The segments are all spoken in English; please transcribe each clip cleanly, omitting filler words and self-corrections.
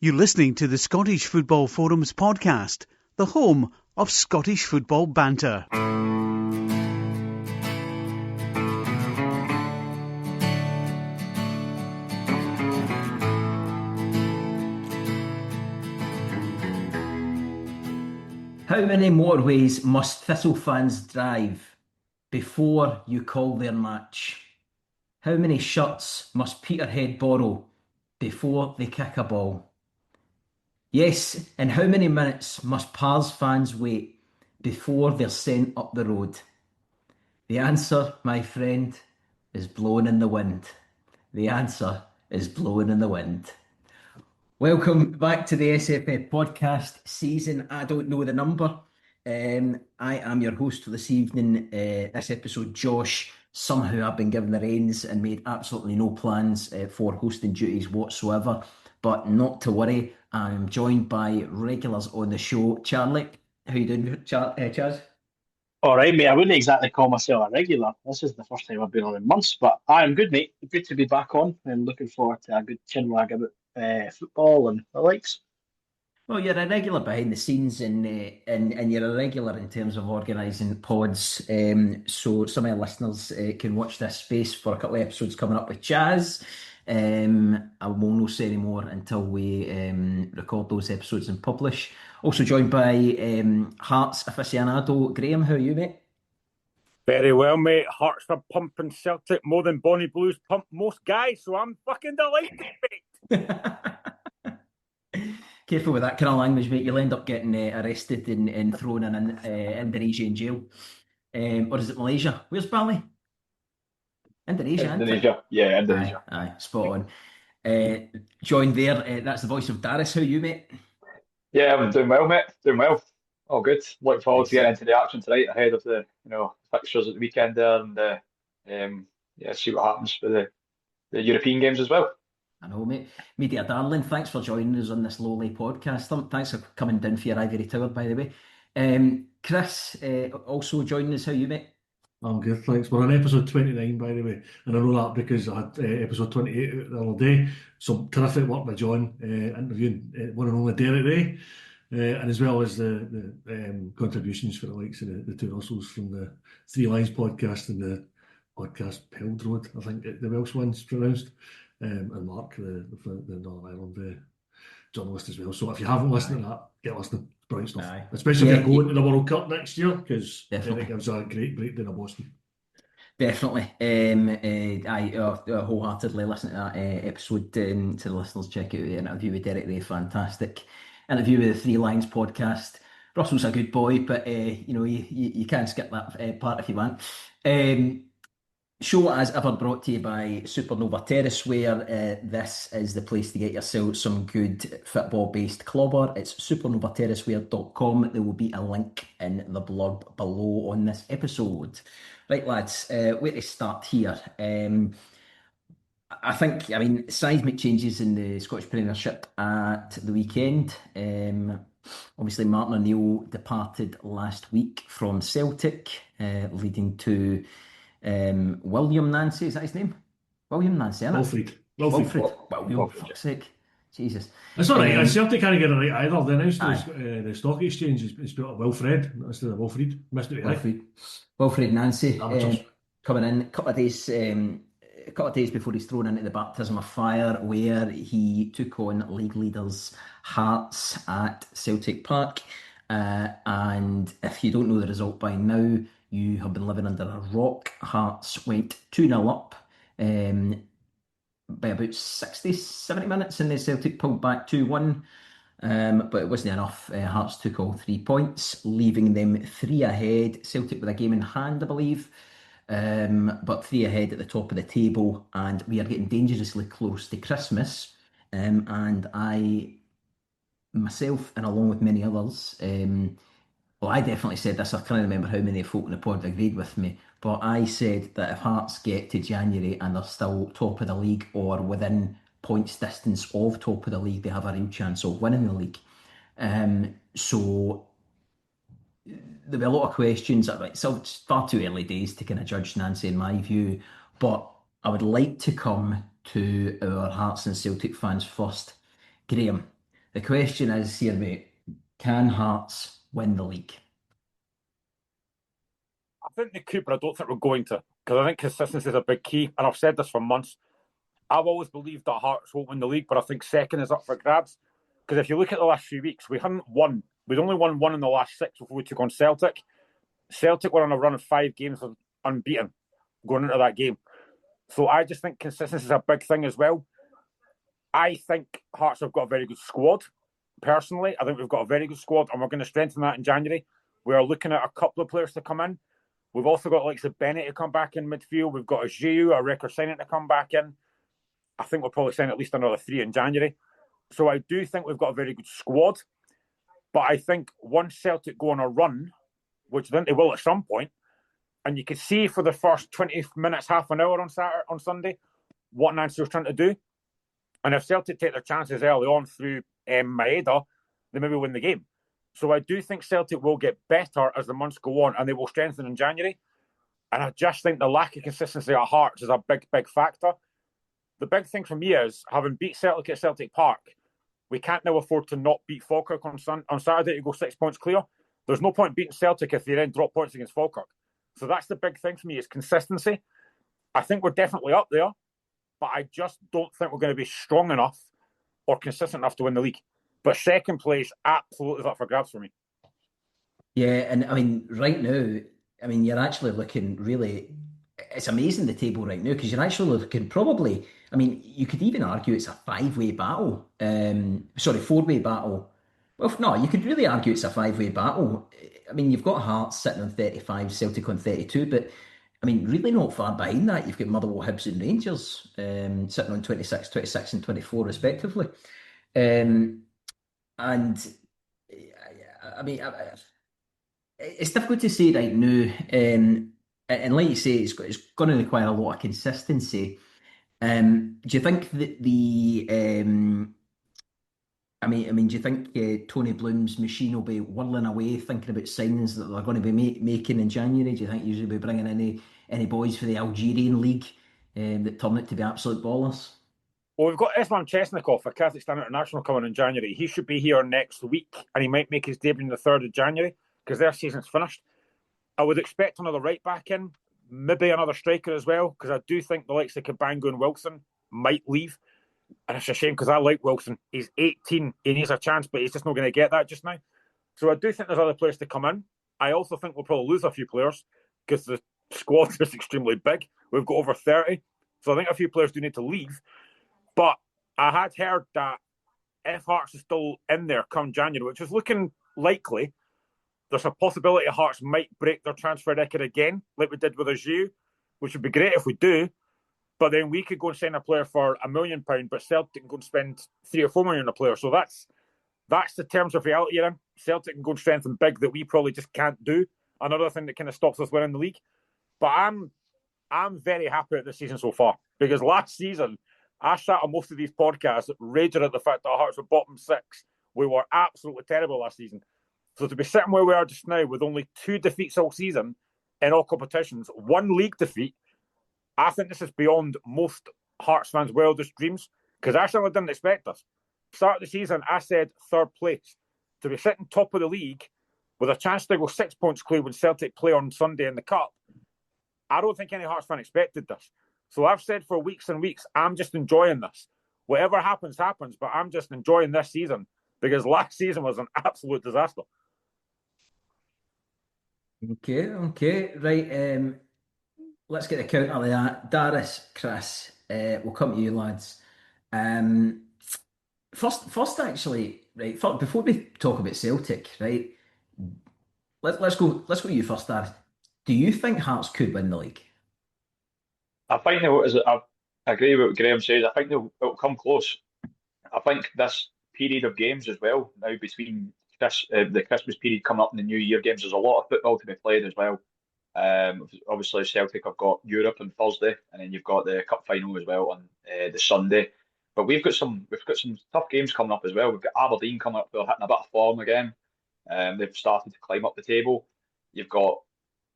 You're listening to the Scottish Football Forums podcast, the home of Scottish football banter. How many motorways must Thistle fans drive before you call their match? How many shirts must Peterhead borrow before they kick a ball? Yes, and how many minutes must Pars fans wait before they're sent up the road? The answer, my friend, is blowing in the wind. The answer is blowing in the wind. Welcome back to the SFF podcast season. I don't know the number. I am your host for this evening. This episode, Josh. Somehow I've been given the reins and made absolutely no plans for hosting duties whatsoever. But not to worry, I'm joined by regulars on the show. Charlie, how you doing, Chaz? All right, mate. I wouldn't exactly call myself a regular. This is the first time I've been on in months, but I'm good, mate. Good to be back on and looking forward to a good chinwag about football and the likes. Well, you're a regular behind the scenes and you're a regular in terms of organising pods. So some of our listeners can watch this space for a couple of episodes coming up with Chaz. I won't know say any more until we record those episodes and publish. Also joined by Hearts aficionado Graeme. How are you, mate? Very well, mate. Hearts are pumping Celtic more than Bonnie Blues pump most guys, so I'm fucking delighted, mate. Careful with that kind of language, mate. You'll end up getting arrested and thrown in an Indonesian jail. Or is it Malaysia? Where's Bali? Indonesia. Yeah, Indonesia. Aye, spot on. Joined there, that's the voice of Daris. How are you, mate? Yeah, I'm doing well, mate. Doing well. All good. Looking forward to getting into the action tonight ahead of the fixtures at the weekend there, and see what happens for the European games as well. I know, mate. Media darling, thanks for joining us on this lowly podcast. Thanks for coming down for your ivory tower, by the way. Chris, also joining us. How are you, mate? I'm good, thanks. We're on episode 29, by the way, and I know that because I had episode 28 out the other day. Some terrific work by John interviewing one and only Daris, and as well as the contributions for the likes of the two Russells from the Three Lines podcast and the podcast Peldroad, I think the Welsh one's pronounced, and Mark, the Northern Ireland journalist as well. So if you haven't listened to that, get listening. It's brilliant stuff. Aye. Especially if you're going to the World Cup next year, because it gives a great breakdown of Boston. Definitely. I wholeheartedly listen to that episode. To the listeners, check out the interview with Derek Ray. Fantastic interview with the Three Lines podcast. Russell's a good boy, but you can skip that part if you want. Show as ever brought to you by Supernova Terrace, where this is the place to get yourself some good football-based clobber. It's supernovaterraceware.com. There will be a link in the blurb below on this episode. Right, lads, where to start here? I think, seismic changes in the Scottish Premiership at the weekend. Obviously, Martin O'Neill departed last week from Celtic, leading to William Nancy, is that his name? William Nancy, isn't it? Wilfried. William, for fuck's sake. Jesus. It's all right. Celtic can't get it right either. They announced the stock exchange is built up Wilfred instead of Wilfried. Missed it. Wilfried Nancy coming in a couple of days before he's thrown into the baptism of fire, where he took on league leaders Hearts at Celtic Park. And if you don't know the result by now, you have been living under a rock. Hearts went 2-0 up by about 60, 70 minutes, and then Celtic pulled back 2-1. But it wasn't enough. Hearts took all 3 points, leaving them 3 ahead. Celtic with a game in hand, I believe, but 3 ahead at the top of the table. And we are getting dangerously close to Christmas. And I, myself, and along with many others, I definitely said this. I can't remember how many folk in the pod agreed with me, but I said that if Hearts get to January and they're still top of the league or within points distance of top of the league, they have a real chance of winning the league. So there'll be a lot of questions. So it's far too early days to kind of judge Nancy in my view, but I would like to come to our Hearts and Celtic fans first. Graeme, The question is here, mate, can Hearts win the league? I think they could, but I don't think we're going to. Because I think consistency is a big key. And I've said this for months. I've always believed that Hearts won't win the league, but I think second is up for grabs. Because if you look at the last few weeks, we hadn't won. We'd only won one in the last 6 before we took on Celtic. Celtic were on a run of 5 games of unbeaten going into that game. So I just think consistency is a big thing as well. I think Hearts have got a very good squad. Personally, I think we've got a very good squad, and we're going to strengthen that in January. We are looking at a couple of players to come in. We've also got like Bennett to come back in midfield. We've got a Ajew, a record signing to come back in. I think we'll probably sign at least another 3 in January. So I do think we've got a very good squad. But I think once Celtic go on a run, which I think they will at some point, and you can see for the first 20 minutes, half an hour on Sunday, what Nancy's trying to do. And if Celtic take their chances early on through Maeda, they maybe win the game. So I do think Celtic will get better as the months go on, and they will strengthen in January. And I just think the lack of consistency at Hearts is a big, big factor. The big thing for me is, having beat Celtic at Celtic Park, we can't now afford to not beat Falkirk on Saturday to go 6 points clear. There's no point beating Celtic if they then drop points against Falkirk. So that's the big thing for me, is consistency. I think we're definitely up there, but I just don't think we're going to be strong enough or consistent enough to win the league. But second place absolutely is up for grabs for me. Yeah, and I mean, right now, I mean, you're actually looking really, it's amazing the table right now, because you're actually looking probably, I mean, you could even argue it's a 5-way battle. Sorry, 4-way battle. Well, no, you could really argue it's a 5-way battle. I mean, you've got Hearts sitting on 35, Celtic on 32, but I mean, really not far behind that. You've got Motherwell, Hibs and Rangers sitting on 26 and 24 respectively. And I mean, it's difficult to say right now. And like you say, it's going to require a lot of consistency. Do you think that do you think Tony Bloom's machine will be whirling away, thinking about signings that they're going to be making in January? Do you think he'll be bringing any boys for the Algerian league that turn out to be absolute ballers? Well, we've got Islam Chesnikov for Kazakhstan International coming in January. He should be here next week, and he might make his debut on the 3rd of January because their season's finished. I would expect another right back in, maybe another striker as well, because I do think the likes of Cabango and Wilson might leave. And it's a shame because I like Wilson. He's 18. He needs a chance, but he's just not going to get that just now. So I do think there's other players to come in. I also think we'll probably lose a few players because the squad is extremely big. We've got over 30. So I think a few players do need to leave. But I had heard that if Hearts is still in there come January, which is looking likely, there's a possibility Hearts might break their transfer record again, like we did with Ajew, which would be great if we do. But then we could go and sign a player for £1 million, but Celtic can go and spend 3 or 4 million on a player. So that's the terms of reality you're in. Celtic can go and strengthen big that we probably just can't do. Another thing that kind of stops us winning the league. But I'm very happy with this season so far, because last season I sat on most of these podcasts raging at the fact that Hearts were bottom 6. We were absolutely terrible last season. So to be sitting where we are just now with only 2 defeats all season in all competitions, 1 league defeat, I think this is beyond most Hearts fans' wildest dreams, because I certainly didn't expect us. Start of the season, I said 3rd place. To be sitting top of the league with a chance to go 6 points clear when Celtic play on Sunday in the Cup, I don't think any Hearts fan expected this. So I've said for weeks and weeks, I'm just enjoying this. Whatever happens, happens, but I'm just enjoying this season, because last season was an absolute disaster. Okay, right. Let's get the count of that. Daris, Krys, we'll come to you, lads. First, actually, right. Before we talk about Celtic, right? Let's go to you first, Daris. Do you think Hearts could win the league? I think I agree with what Graeme says. I think it'll come close. I think this period of games as well, now between the Christmas period coming up and the New Year games, there's a lot of football to be played as well. Obviously, Celtic have got Europe on Thursday, and then you've got the Cup final as well on the Sunday. But we've got some tough games coming up as well. We've got Aberdeen coming up; they're hitting a bit of form again. They've started to climb up the table. You've got,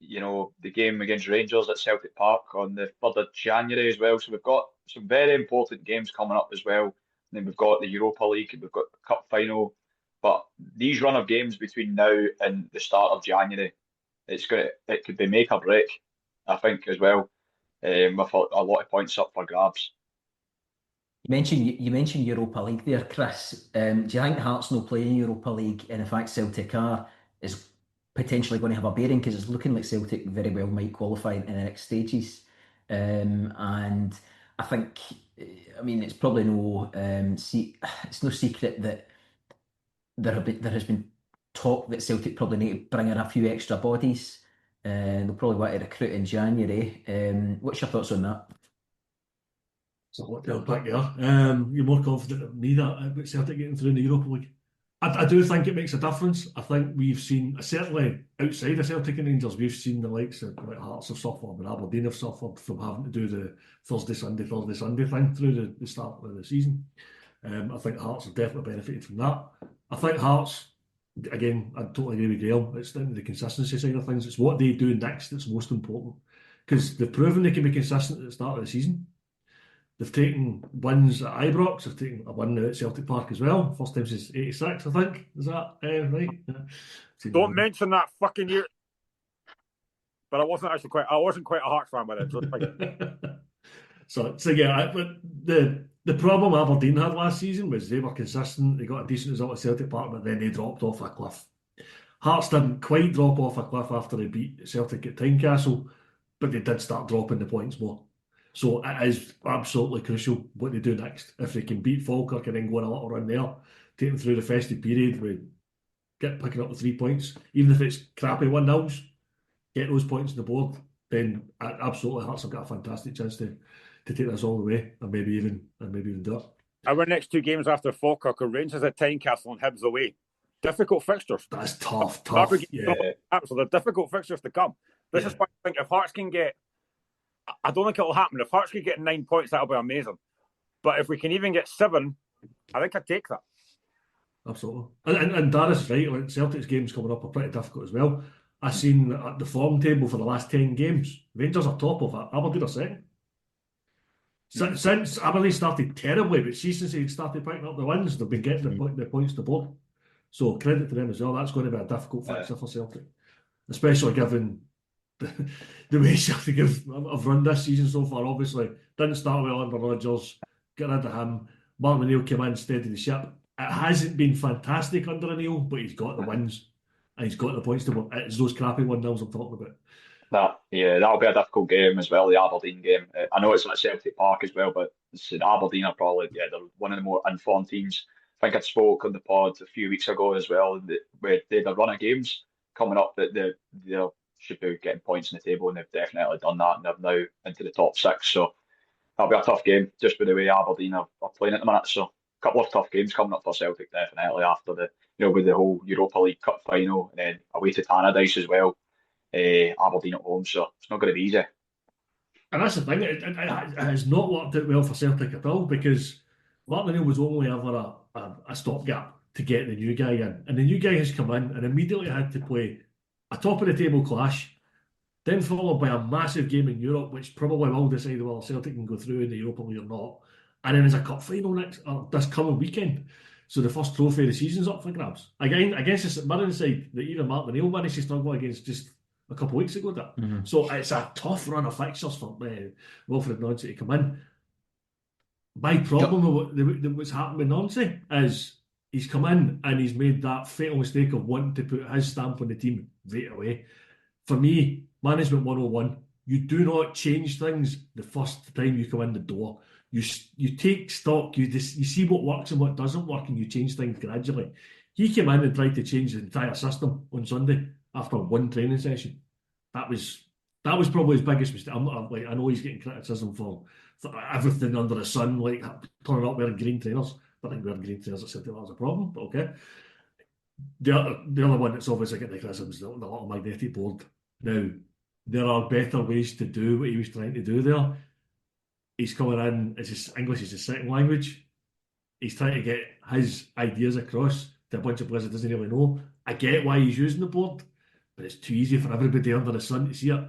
the game against Rangers at Celtic Park on the 3rd of January as well. So we've got some very important games coming up as well. then we've got the Europa League, and we've got the Cup final. But these run of games between now and the start of January, it could be make or break, I think, as well. With a lot of points up for grabs. You mentioned Europa League there, Chris. Do you think Hearts no play in Europa League, and in fact Celtic is potentially going to have a bearing, because it's looking like Celtic very well might qualify in the next stages, and I think, I mean, it's probably it's no secret that there has been talk that Celtic probably need to bring in a few extra bodies. They'll probably want to recruit in January. What's your thoughts on that? It's a lot to unpack there. You're more confident than me that about Celtic getting through in the Europa League. I do think it makes a difference. I think we've seen, certainly outside of Celtic and Rangers, we've seen the likes of like Hearts have suffered and Aberdeen have suffered from having to do the Thursday, Sunday thing through the start of the season. I think Hearts have definitely benefited from that. I think Hearts, again, I totally agree with Graeme, it's the consistency side of things. It's what they do next that's most important. Because they've proven they can be consistent at the start of the season. They've taken wins at Ibrox. They've taken a win now at Celtic Park as well. First time since '86, I think. Is that right? Don't mention that fucking year. But I wasn't quite a Hearts fan by then. So yeah, but the problem Aberdeen had last season was they were consistent. They got a decent result at Celtic Park, but then they dropped off a cliff. Hearts didn't quite drop off a cliff after they beat Celtic at Tynecastle, but they did start dropping the points more. So it is absolutely crucial what they do next. If they can beat Falkirk and then go on a little run there, take them through the festive period, picking up the 3 points, even if it's crappy 1-0s, get those points on the board, then absolutely Hearts have got a fantastic chance to take this all the way, and maybe even do it. Our next two games after Falkirk are Rangers at Tynecastle and Hibs away. Difficult fixtures. That's tough. Yeah. Absolutely difficult fixtures to come. This is why I think if Hearts can get, I don't think it'll happen. If Hearts can get 9 points, that'll be amazing. But if we can even get 7, I think I'd take that. Absolutely. And Daris is right. Like Celtic's games coming up are pretty difficult as well. I've seen at the form table for the last 10 games, Rangers are top of it. Aberdeen are second. Since Aberdeen started terribly, but since they started picking up the wins, they've been getting the points to board. So credit to them as well. That's going to be a difficult fixture for Celtic, especially given the way Celtic have run this season so far. Obviously, didn't start well under Rodgers, got rid of him. Martin O'Neill came in, steadied the ship. It hasn't been fantastic under O'Neill, but he's got the wins and he's got the points to board. It's those crappy 1-0s I'm talking about. That'll be a difficult game as well, the Aberdeen game. I know it's at Celtic Park as well, but Aberdeen are probably they're one of the more informed teams. I think I spoke on the pod a few weeks ago as well, where they had a run of games coming up that they should be getting points on the table, and they've definitely done that, and they're now into the top 6. So that'll be a tough game, just with the way Aberdeen are playing at the minute. So a couple of tough games coming up for Celtic, definitely, after with the whole Europa League Cup final, and then away to Tannadice as well. Aberdeen at home, so it's not going to be easy. And that's the thing, it has not worked out well for Celtic at all, because Martin O'Neill was only ever a stopgap to get the new guy in. And the new guy has come in and immediately had to play a top of the table clash, then followed by a massive game in Europe, which probably will decide whether Celtic can go through in the Europa League or not. And then there's a cup final this coming weekend. So the first trophy of the season's up for grabs. Again, against the St Mirren side that even Martin O'Neill managed to struggle against just a couple of weeks ago. Mm-hmm. So it's a tough run of fixtures for Wilfred Nancy to come in. My problem with what's happened with Nancy is he's come in and he's made that fatal mistake of wanting to put his stamp on the team right away. For me, management 101, you do not change things the first time you come in the door. You take stock, you see what works and what doesn't work, and you change things gradually. He came in and tried to change the entire system on Sunday after one training session. That was probably his biggest mistake. I know he's getting criticism for everything under the sun, like turning up wearing green trainers. I think wearing green trainers at Celtic was a problem, but okay. The other one that's obviously getting the criticism is the little magnetic board. Now, there are better ways to do what he was trying to do there. He's coming in, English is his second language. He's trying to get his ideas across to a bunch of players that doesn't really know. I get why he's using the board, but it's too easy for everybody under the sun to see it.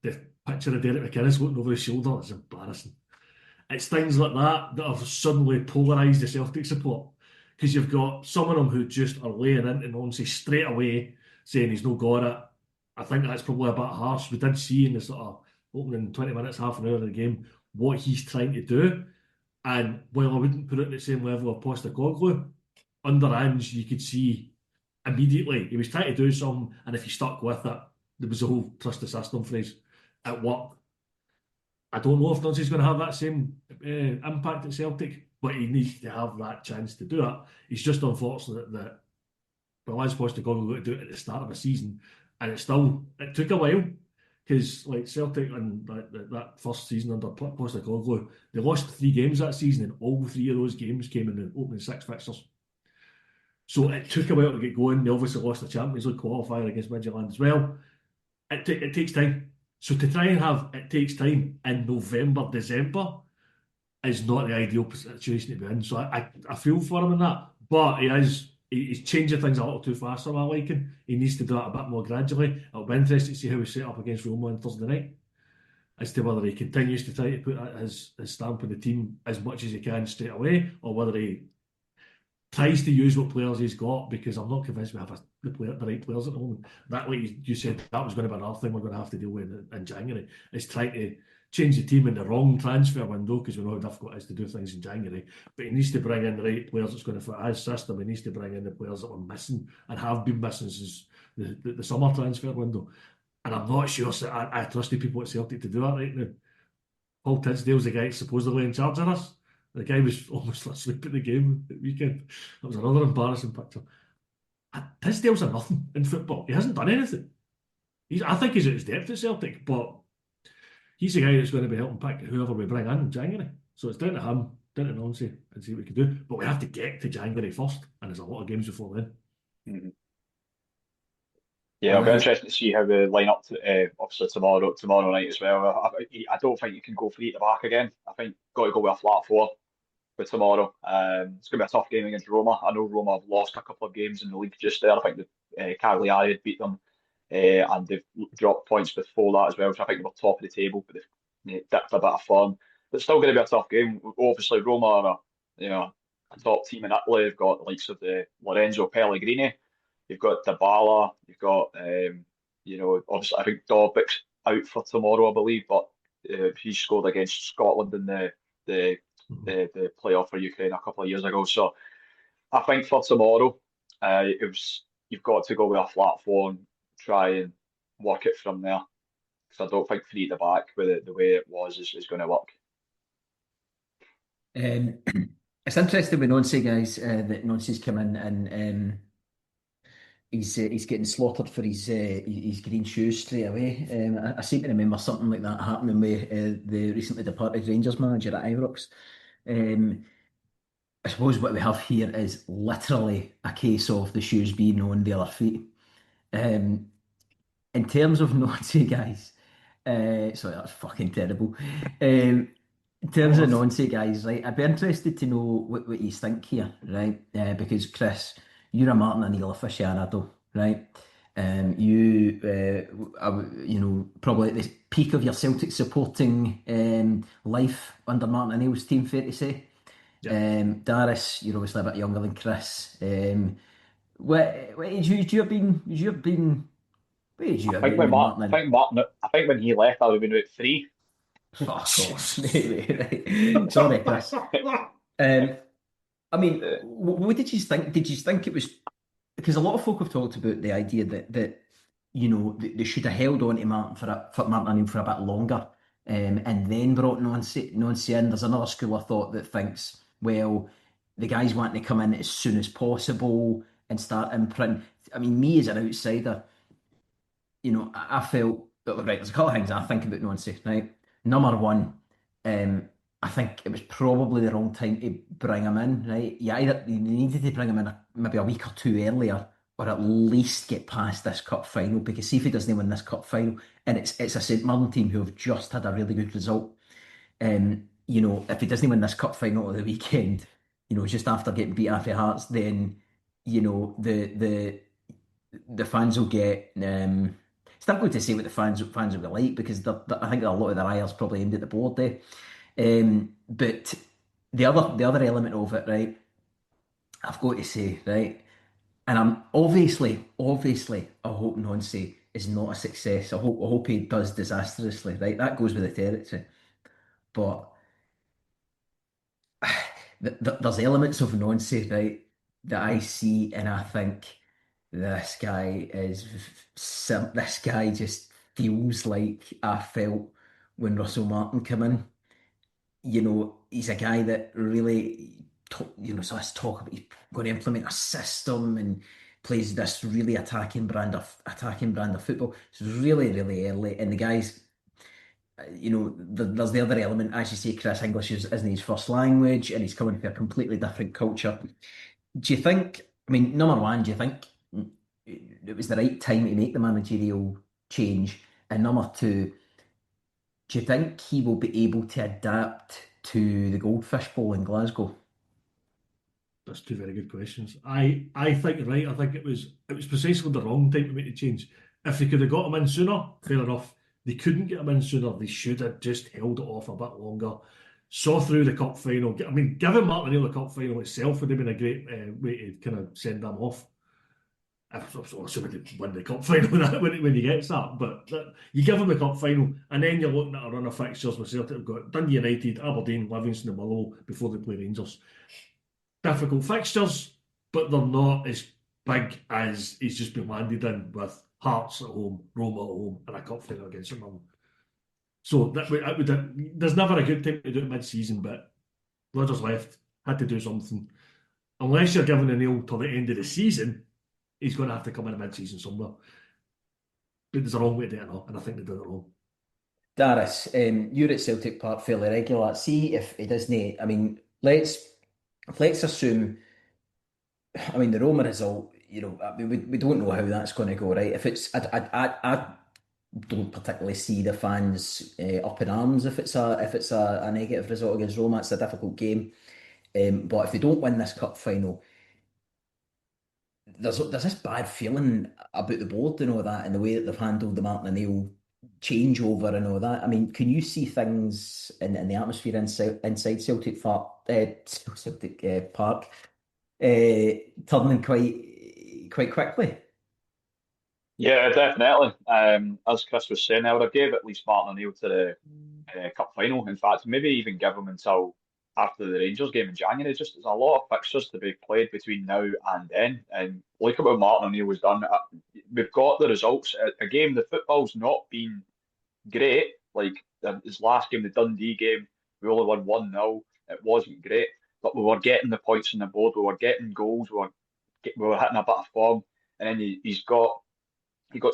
The picture of Derek McInnes looking over his shoulder is embarrassing. It's things like that have suddenly polarised the Celtic support. Because you've got some of them who just are laying into Nancy straight away, saying he's no got it. I think that's probably a bit harsh. We did see in the sort of opening 20 minutes, half an hour of the game, what he's trying to do. And while I wouldn't put it at the same level of Postecoglou, under Ange, you could see immediately he was trying to do something, and if he stuck with it, there was a whole trust the system phrase. It worked. I don't know if Nuncy's going to have that same impact at Celtic, but he needs to have that chance to do it. It's just unfortunate that Blaise Postecoglou got to do it at the start of a season, and it took a while because like Celtic and that first season under Postecoglou, they lost 3 games that season, and all 3 of those games came in the opening 6 fixtures. So it took a while to get going. They obviously lost the Champions League qualifier against Midtjylland as well. It takes time. So to try and have it takes time in November, December is not the ideal situation to be in. So I feel for him in that. But he's changing things a little too fast for my liking. He needs to do it a bit more gradually. It'll be interesting to see how he set up against Roma on Thursday night, as to whether he continues to try to put his stamp on the team as much as he can straight away, or whether he tries to use what players he's got, because I'm not convinced we have the right players at the moment. That, like you said, that was going to be another thing we're going to have to deal with in January, is trying to change the team in the wrong transfer window, because we know how difficult it is to do things in January. But he needs to bring in the right players that's going to fit his system. He needs to bring in the players that were missing and have been missing since the summer transfer window. And I'm not sure I trust the people at Celtic to do that right now. Paul Tidsdale's the guy supposedly in charge of us. The guy was almost asleep at the game at the weekend. That was another embarrassing picture. Tisdale's a nothing in football. He hasn't done anything. I think he's at his depth at Celtic, but he's the guy that's going to be helping pick whoever we bring in January. So it's down to him, down to Nancy, and see what we can do. But we have to get to January first, and there's a lot of games before then. Mm-hmm. Yeah, it'll be interesting to see how we line up obviously tomorrow night as well. I don't think you can go 3 at the back again. I think got to go with a flat 4 for tomorrow. It's going to be a tough game against Roma. I know Roma have lost a couple of games in the league just there. I think the Cagliari had beat them, and they've dropped points before that as well, which I think they were top of the table, but they've dipped a bit of form. But it's still going to be a tough game. Obviously, Roma are a top team in Italy. They've got the likes of the Lorenzo Pellegrini. You've got Dybala. You've got obviously I think Dobik's out for tomorrow, I believe, but he scored against Scotland in the playoff for Ukraine a couple of years ago. So I think for tomorrow, you've got to go with a flat 4 and try and work it from there. Because I don't think 3 at the back with the way it was is going to work. It's interesting with Nancy, guys, that Nancy's come in and he's getting slaughtered for his green shoes straight away. I seem to remember something like that happening with the recently departed Rangers manager at Ibrox. I suppose what we have here is literally a case of the shoes being on the other feet. In terms of Nancy, guys, sorry, that's fucking terrible. In terms of Nancy, guys, right, I'd be interested to know what you think here, right? Because Chris, you're a Martin O'Neill aficionado, right? Probably at the peak of your Celtic supporting life under Martin O'Neill's team, fair to say. Yeah. Daris, you're obviously a bit younger than Chris. What age would you have been? Where did you have been? I think when he left, I would have been about 3. Oh, course. Right. Sorry, Chris. I mean, what did you think? Did you think it was because a lot of folk have talked about the idea that they should have held on to Martin O'Neill for a bit longer, and then brought Nancy in. There's another school of thought that thinks, well, the guys want to come in as soon as possible and start imprinting. I mean, me as an outsider, I felt right. There's a couple of things I think about Nancy. Right, number one, I think it was probably the wrong time to bring him in, right? You needed to bring him in maybe a week or 2 earlier, or at least get past this cup final. Because see if he doesn't win this cup final, and it's a St Mirren team who have just had a really good result. If he doesn't win this cup final at the weekend, just after getting beat off your Hearts, then the fans will get. It's difficult to say what the fans will be like, because I think a lot of their eye is probably aimed at the board there. But the other element of it, right? I've got to say, right, and I'm obviously, I hope Nonsi is not a success. I hope he does disastrously, right? That goes with the territory. But there's elements of Nonsi, right, that I see, and I think this guy just feels like I felt when Russell Martin came in. He's a guy that really, so let's talk about he's going to implement a system and plays this really attacking brand of football. It's really, really early, and the guys, there's the other element, as you say, Chris, English isn't his first language, and he's coming from a completely different culture. Do you think? I mean, number one, do you think it was the right time to make the managerial change? And number two, do you think he will be able to adapt to the Goldfish Bowl in Glasgow? That's two very good questions. I think you're right. I think it was precisely the wrong time to make the change. If they could have got him in sooner, fair enough. They couldn't get him in sooner. They should have just held it off a bit longer. Saw through the cup final. I mean, giving Martin O'Neill the cup final itself would have been a great way to kind of send them off. Assuming they win the cup final when he gets that, but you give him the cup final, and then you're looking at a run of fixtures with Celtic. Have got Dundee United, Aberdeen, Livingston, and Motherwell before they play Rangers. Difficult fixtures, but they're not as big as he's just been landed in with Hearts at home, Roma at home, and a cup final against them. So there's never a good time to do it mid-season, but Rodgers left, had to do something. Unless you're giving O'Neill till the end of the season, he's going to have to come in mid-season somewhere. But there's a wrong way to do it now, and I think they did it wrong. Daris, you're at Celtic Park fairly regular. See if he doesn't. I mean, let's assume. I mean, the Roma result. I mean, we don't know how that's going to go, right? If it's, I don't particularly see the fans up in arms if it's a negative result against Roma. It's a difficult game, but if they don't win this cup final, there's this bad feeling about the board and all that, and the way that they've handled the Martin O'Neill changeover and all that. I mean, can you see things in the atmosphere inside Celtic Park, turning quite quickly? Yeah, definitely. As Chris was saying, I would have gave at least Martin O'Neill to the cup final. In fact, maybe even give him until after the Rangers game in January. Just there's a lot of fixtures to be played between now and then. And look at what Martin O'Neill was done. We've got the results. A game, the football's not been great. Like his last game, the Dundee game, we only won 1-0. It wasn't great, but we were getting the points on the board. We were getting goals. We were hitting a bit of form. And then he got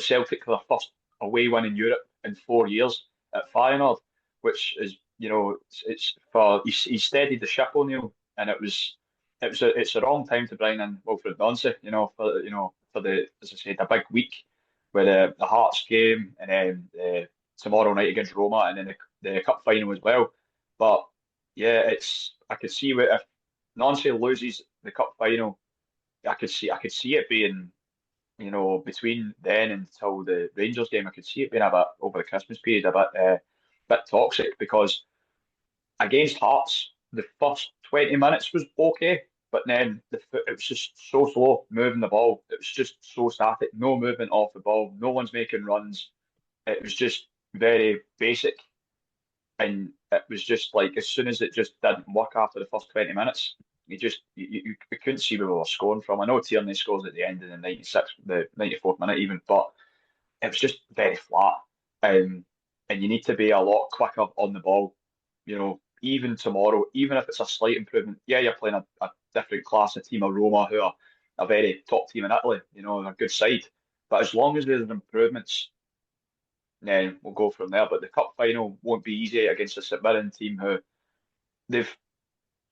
Celtic for their first away win in Europe in 4 years at Feyenoord, which is it's for he steadied the ship, O'Neill, and it's the wrong time to bring in Wilfred Nancy, for the, as I said, a big week with the Hearts game and then tomorrow night against Roma and then the cup final as well. But yeah, I could see if Nancy loses the cup final, I could see it being, between then until the Rangers game, I could see it being a bit over the Christmas period, a bit toxic because against Hearts, the first 20 minutes was okay, but then it was just so slow moving the ball. It was just so static, no movement off the ball, no one's making runs. It was just very basic, and it was just like as soon as it just didn't work after the first 20 minutes, you couldn't see where we were scoring from. I know Tierney scores at the end in the 94th minute even, but it was just very flat. And you need to be a lot quicker on the ball. Even tomorrow, even if it's a slight improvement, yeah, you're playing a different class, a team of Roma who are a very top team in Italy, a good side. But as long as there's improvements, then we'll go from there. But the cup final won't be easy against a St Mirren team who they've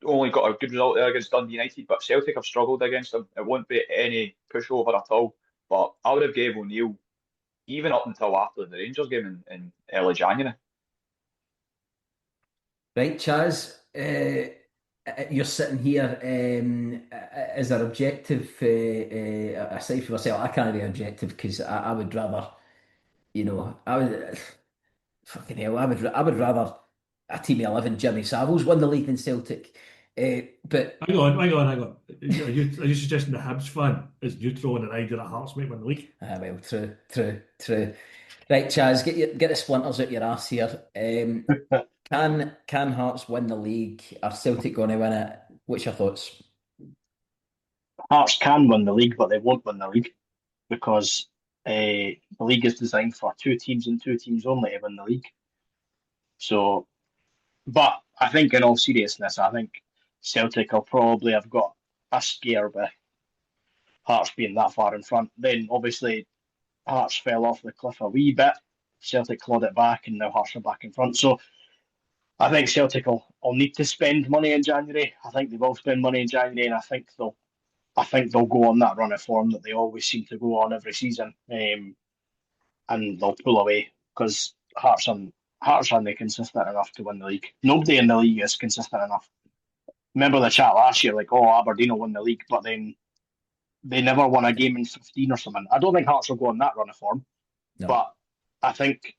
only got a good result there against Dundee United, but Celtic have struggled against them. It won't be any pushover at all. But I would have gave O'Neill even up until after the Rangers game in early January. Right, Chaz, you're sitting here. Is there objective aside from myself? I can't be objective because I would rather, I would fucking hell. I would rather a team of 11, Jimmy Savile's won the league in Celtic. But Hang on. Are you suggesting the Hibs fan is neutral and an idea that Hearts might win the league? well, true. Right, Chaz, get the splinters out your arse here. Can Hearts win the league? Are Celtic going to win it? What's your thoughts? Hearts can win the league, but they won't win the league because the league is designed for two teams and two teams only to win the league. So, but I think in all seriousness, I think Celtic will probably have got a scare with Hearts being that far in front. Then obviously Hearts fell off the cliff a wee bit. Celtic clawed it back, and now Hearts are back in front. So I think Celtic will need to spend money in January. I think they will spend money in January, and I think they'll go on that run of form that they always seem to go on every season, and they'll pull away because Hearts aren't consistent enough to win the league. Nobody in the league is consistent enough. Remember the chat last year, like, oh, Aberdeen will win the league, but then they never won a game in 15 or something. I don't think Hearts will go on that run of form, No. but I think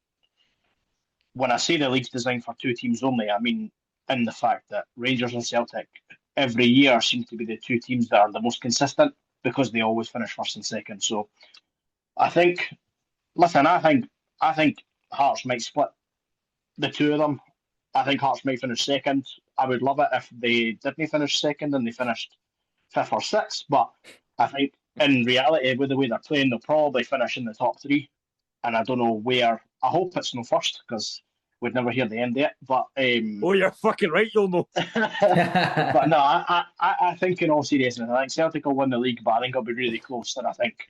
when I say the league's designed for two teams only, I mean in the fact that Rangers and Celtic every year seem to be the two teams that are the most consistent because they always finish first and second. So I think, listen, I think Hearts might split the two of them. I think Hearts might finish second. I would love it if they didn't finish second and they finished fifth or sixth. But I think in reality, with the way they're playing, they'll probably finish in the top three. And I don't know where. I hope it's no first because we'd never hear the end of it. But oh, you're fucking right, you'll know. but no, I think in all seriousness, I think Celtic will win the league, but I think it'll be really close. And I think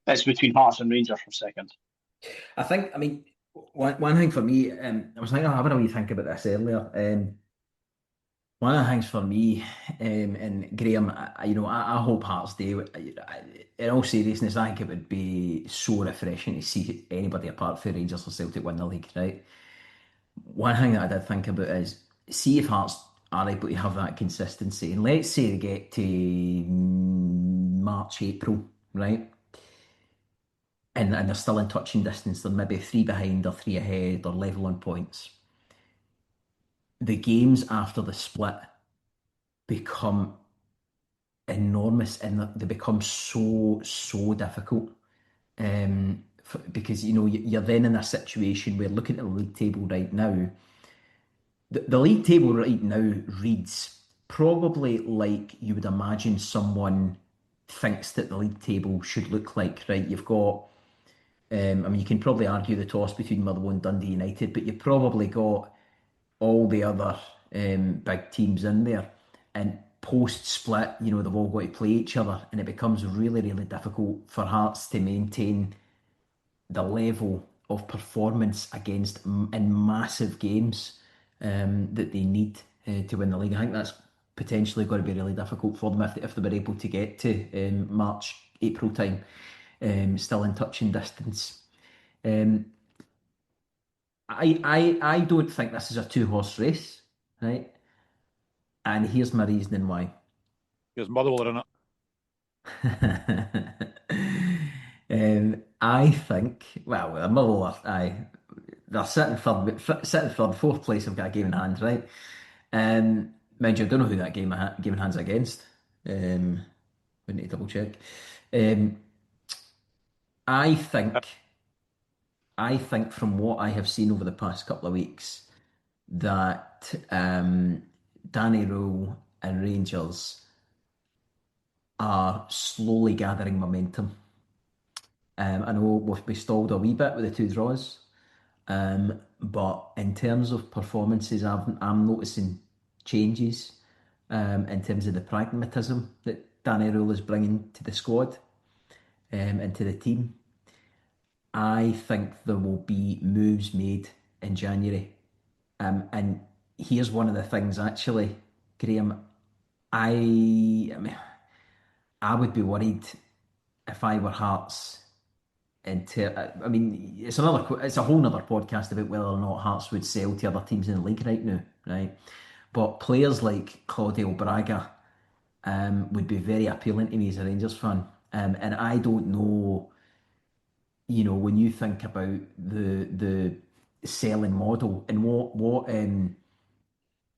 it's between Hearts and Rangers for second. I mean, one thing for me, I was having a wee think about this earlier. One of the things for me, and Graham, I hope Hearts do. In all seriousness, I think it would be so refreshing to see anybody apart from Rangers or Celtic win the league, right? One thing that I did think about is see if Hearts are able to have that consistency. And let's say they get to March, April, right? And they're still in touching distance. They're maybe three behind or three ahead or level on points. The games after the split become enormous and they become so difficult. Because you're then in a situation where looking at the league table right now, the league table right now reads probably like you would imagine someone thinks that the league table should look like, right? You've got, you can probably argue the toss between Motherwell and Dundee United, but you've probably got all the other big teams in there. And post-split, they've all got to play each other, and it becomes really, really difficult for Hearts to maintain the level of performance in massive games that they need to win the league. I think that's potentially going to be really difficult for them if they were able to get to March, April time, still in touching distance. I don't think this is a two-horse race, right? And here's my reasoning why. There's Motherwell in it. I think, well, Motherwell, they're sitting third, fourth place. I've got a game in hand, right? Mind you, I don't know who that game in hand's against. We need to double check. I think from what I have seen over the past couple of weeks that Danny Rowe and Rangers are slowly gathering momentum. I know we stalled a wee bit with the two draws, but in terms of performances, I'm noticing changes in terms of the pragmatism that Danny Rowe is bringing to the squad and to the team. I think there will be moves made in January. And here's one of the things, actually, Graham. I would be worried if I were Hearts. It's a whole nother podcast about whether or not Hearts would sell to other teams in the league right now, right? But players like Claudio Braga would be very appealing to me as a Rangers fan. And I don't know, when you think about the selling model and what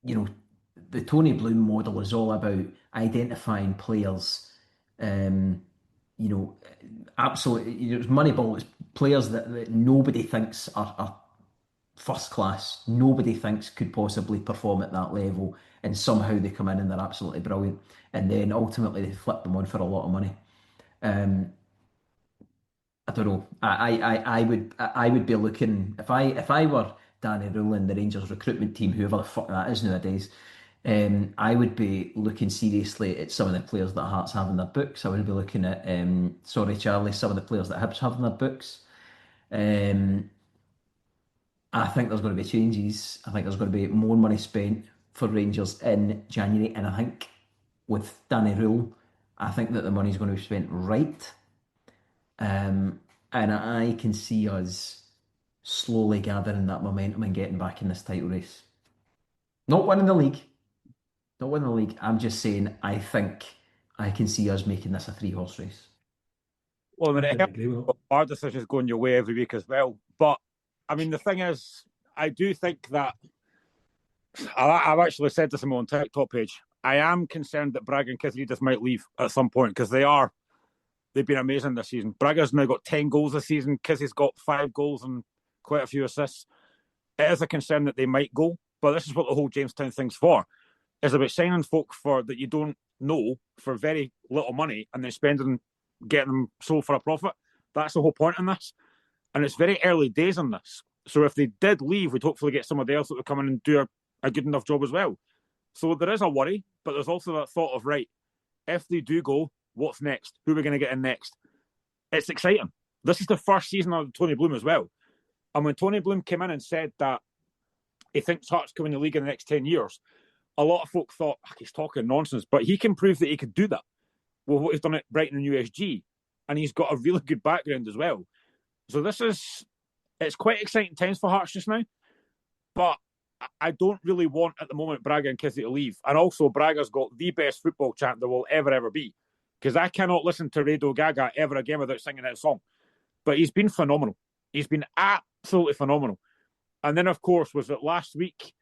you know, the Tony Bloom model is all about identifying players, you know, absolutely, you know, it's Moneyball. It's players that nobody thinks are first class. Nobody thinks could possibly perform at that level, and somehow they come in and they're absolutely brilliant. And then ultimately they flip them on for a lot of money. Um, I don't know. I would be looking if I were Danny Rule and the Rangers recruitment team, whoever the fuck that is nowadays. I would be looking seriously at some of the players that Hearts have in their books. I would be looking at, sorry Charlie, some of the players that Hibs have in their books. Um, I think there's going to be changes. I think there's going to be more money spent for Rangers in January, and I think with Danny Rule, I think that the money's going to be spent right. And I can see us slowly gathering that momentum and getting back in this title race. Not winning the league. Not winning the league. I'm just saying I think I can see us making this a three-horse race. Well, I mean, it I agree with helps our decisions going your way every week as well. But, I mean, the thing is, I do think that I've actually said this on my own TikTok page. I am concerned that Braga and Kizilidis might leave at some point because they've been amazing this season. Braga's now got 10 goals this season. Kizzy's got 5 goals and quite a few assists. It is a concern that they might go, but this is what the whole Jamestown thing's for. It's about signing folk for that you don't know for very little money and then getting them sold for a profit. That's the whole point in this. And it's very early days on this. So if they did leave, we'd hopefully get somebody else that would come in and do a good enough job as well. So there is a worry, but there's also that thought of, right, if they do go, what's next? Who are we going to get in next? It's exciting. This is the first season of Tony Bloom as well. And when Tony Bloom came in and said that he thinks Hearts can win the league in the next 10 years, a lot of folk thought, he's talking nonsense, but he can prove that he could do that. Well, what he's done at Brighton and USG, and he's got a really good background as well. So it's quite exciting times for Hearts just now, but I don't really want at the moment Braga and Kizzy to leave. And also Braga's got the best football chant there will ever be, because I cannot listen to Radio Gaga ever again without singing that song. But he's been phenomenal. He's been absolutely phenomenal. And then, of course, was it last week,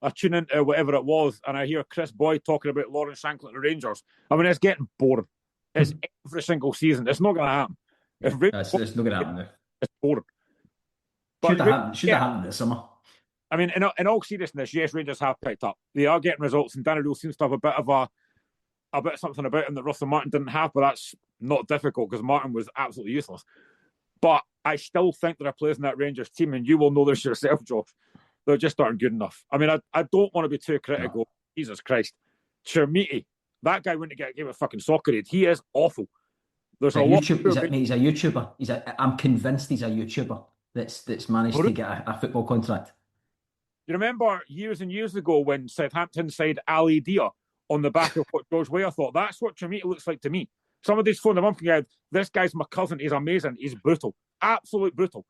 I tune into whatever it was, and I hear Chris Boyd talking about Lawrence Shankland and the Rangers. I mean, it's getting boring. It's every single season. It's not going to happen. It's not going to happen now. It's boring. Should have happened this summer. I mean, in all seriousness, yes, Rangers have picked up. They are getting results, and Danny Rule seems to have a bit of something about him that Russell Martin didn't have, but that's not difficult because Martin was absolutely useless. But I still think there are players in that Rangers team, and you will know this yourself, Josh. They just aren't good enough. I mean, I don't want to be too critical. No. Jesus Christ. Chermiti, that guy wouldn't get a game of fucking soccer aid. He is awful. There's a lot he's a YouTuber. I'm convinced he's a YouTuber that's managed to get a football contract. You remember years and years ago when Southampton signed Ali Dia on the back of what George Weah thought? That's what Chermiti looks like to me. Somebody's phoned him up and said, this guy's my cousin. He's amazing. He's brutal. Absolute brutal.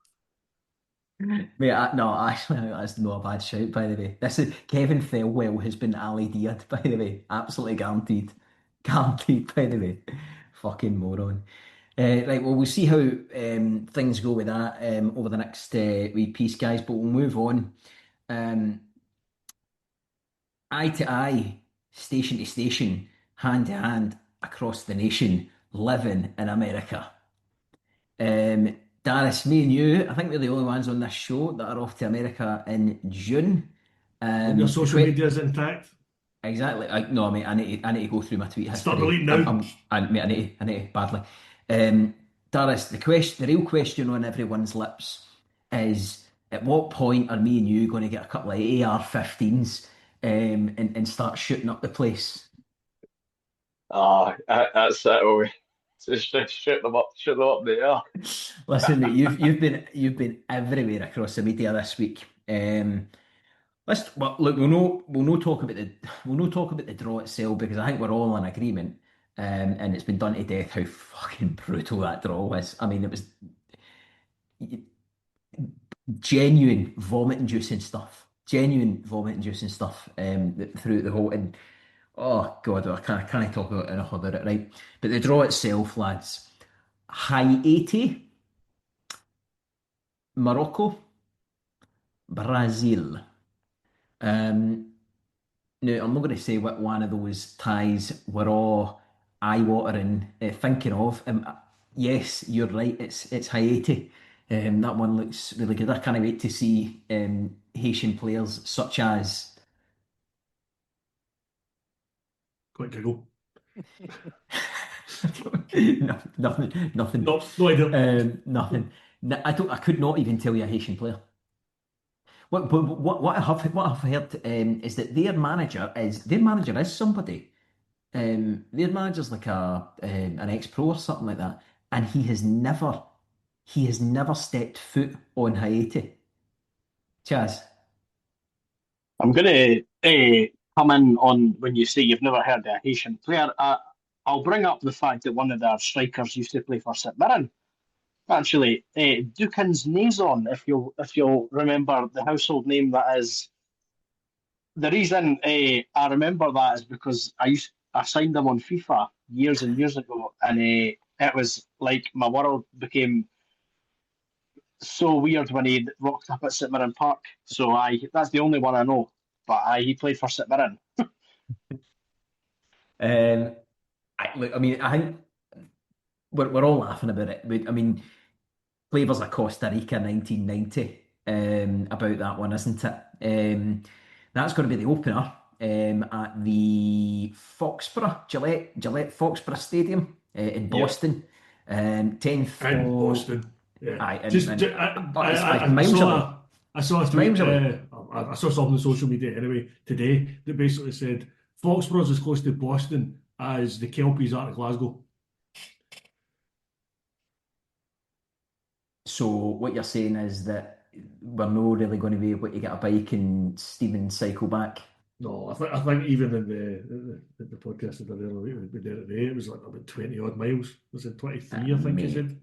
Mate, that's not a bad shout, by the way. This is Kevin Thelwell has been Ali Dia'd, by the way. Absolutely guaranteed. Guaranteed, by the way. Fucking moron. Right, well, we'll see how things go with that over the next wee piece, guys, but we'll move on. Eye to eye, station to station, hand to hand, across the nation, living in America. Daris, me and you, I think we're the only ones on this show that are off to America in June. Your social media is intact. Exactly. No, mate, I need to go through my tweet history. Start deleting now. I need to badly. Daris, the real question on everyone's lips is, at what point are me and you going to get a couple of AR-15s and start shooting up the place? That's it. Just shoot them up there. Listen, mate, you've been everywhere across the media this week. Look, we'll no talk about the draw itself because I think we're all in agreement, and it's been done to death how fucking brutal that draw was. I mean, it was genuine vomit-inducing stuff. Throughout the whole. And oh god, I can't talk about enough about it, right? But the draw itself, lads, Haiti, Morocco, Brazil. Now, I'm not going to say what one of those ties we're all eye-watering thinking of. Yes, you're right. It's Haiti. That one looks really good. I can't wait to see Haitian players such as. Quick giggle. No, nothing. No idea. Nothing. I could not even tell you a Haitian player. What I have heard is that their manager is somebody. Their manager's like an ex-pro or something like that, and he has never stepped foot on Haiti. Chaz, I'm going to come in on when you say you've never heard of a Haitian player. I'll bring up the fact that one of their strikers used to play for St Mirren. Actually, Dukins Nazon, if you'll remember the household name that is. The reason I remember that is because I signed him on FIFA years and years ago, and it was like my world became so weird when he rocked up at St Mirren Park. So that's the only one I know. But he played for St Mirren. I think we're all laughing about it. I mean, Flavors of Costa Rica 1990 about that one, isn't it? That's going to be the opener at the Gillette Foxborough Stadium in Boston. 10th In of Boston. Yeah. Aye, I saw a tweet. I saw something on social media anyway today that basically said Foxborough's as close to Boston as the Kelpies are to Glasgow. So what you're saying is that we're not really going to be able to get a bike and Stephen cycle back? No, I think even in the podcast that I did we did it today, it was like about 20 odd miles. Was it 23? I think he said.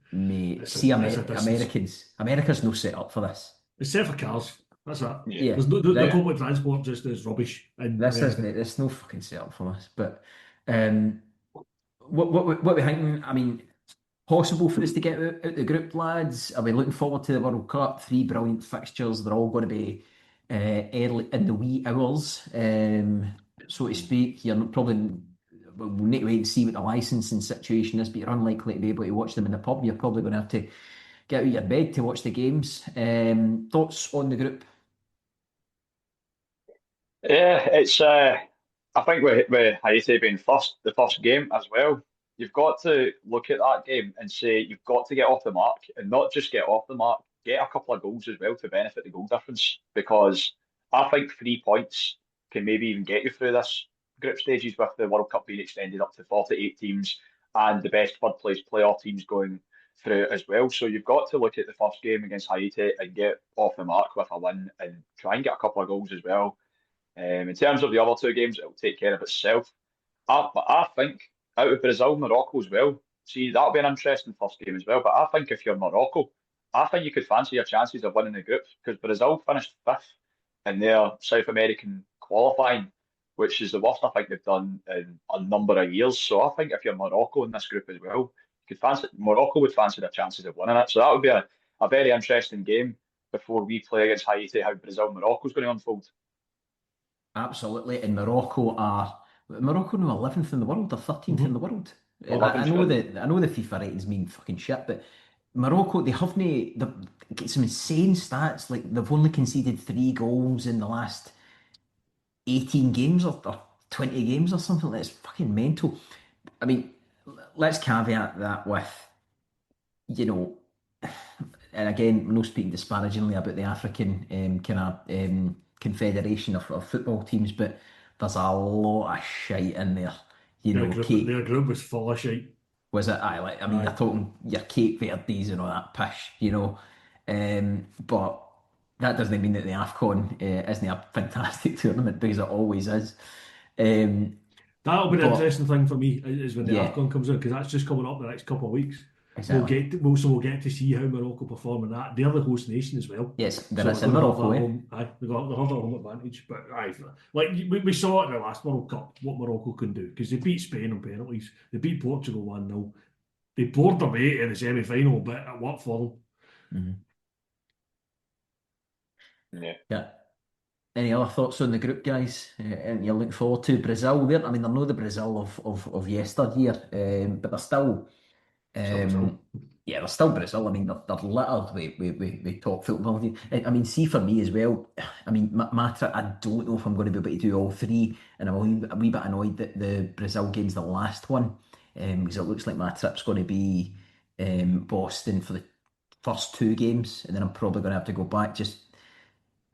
America's no set up for this. It's set for cars. That's that. Yeah. There's the public transport just is rubbish. There's no fucking set up for this. But what we thinking? I mean, possible for us to get out the group, lads? Are we looking forward to the World Cup? 3 brilliant fixtures. They're all going to be early in the wee hours, so to speak. We'll need to wait and see what the licensing situation is, but you're unlikely to be able to watch them in the pub. You're probably going to have to get out of your bed to watch the games. Thoughts on the group? Yeah, it's. I think with Haiti being the first game as well, you've got to look at that game and say you've got to get off the mark, and not just get off the mark, get a couple of goals as well to benefit the goal difference. Because I think 3 points can maybe even get you through this group stages with the World Cup being extended up to 48 teams and the best third place playoff teams going through it as well. So you've got to look at the first game against Haiti and get off the mark with a win and try and get a couple of goals as well. In terms of the other 2 games, it will take care of itself. But I think out of Brazil, Morocco as well. See, that'll be an interesting first game as well. But I think if you're Morocco, I think you could fancy your chances of winning the group because Brazil finished 5th in their South American qualifying, which is the worst I think they've done in a number of years. So I think if you're Morocco in this group as well, Morocco would fancy their chances of winning it. So that would be a very interesting game before we play against Haiti, how Brazil-Morocco is going to unfold. Absolutely, and Morocco now 11th in the world or 13th in the world. I know the FIFA ratings mean fucking shit, but Morocco, they've got some insane stats. Like they've only conceded 3 goals in the last 18 games or 20 games or something. That's fucking mental. I mean, let's caveat that with, and again, I'm not speaking disparagingly about the African kind of confederation of football teams, but there's a lot of shite in there. Their group was full of shite. Was it? You're talking your Cape Verdes and all that pish, but that doesn't mean that the AFCON isn't a fantastic tournament because it always is. That'll be the interesting thing for me is when the AFCON comes in because that's just coming up the next couple of weeks. Exactly. We'll get to see how Morocco perform in that. They're the host nation as well. Yes, it's in Morocco. They'll have a home advantage. But we saw it in the last World Cup what Morocco can do because they beat Spain on penalties. They beat Portugal 1-0. They poured their way in the semi-final, but it worked for them. Mm-hmm. Yeah. Any other thoughts on the group, guys? And you're looking forward to Brazil? I mean, they're not the Brazil of yesteryear, but they're still, Still Brazil. yeah, they're still Brazil. I mean, they're littered with top football. I mean, see for me as well. I mean, Matra, I don't know if I'm going to be able to do all three, and I'm a wee bit annoyed that the Brazil game's the last one, because it looks like my trip's going to be Boston for the first two games, and then I'm probably going to have to go back just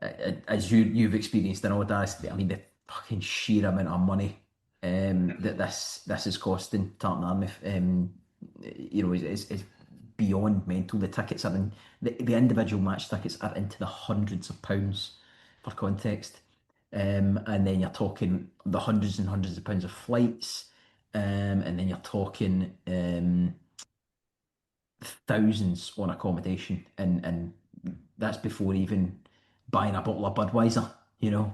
as you've experienced in all that. I mean, the fucking sheer amount of money that this is costing Tartan Army, is beyond mental. The tickets are in the individual match tickets are into the hundreds of pounds for context, and then you're talking the hundreds and hundreds of pounds of flights, and then you're talking thousands on accommodation, and that's before even buying a bottle of Budweiser, or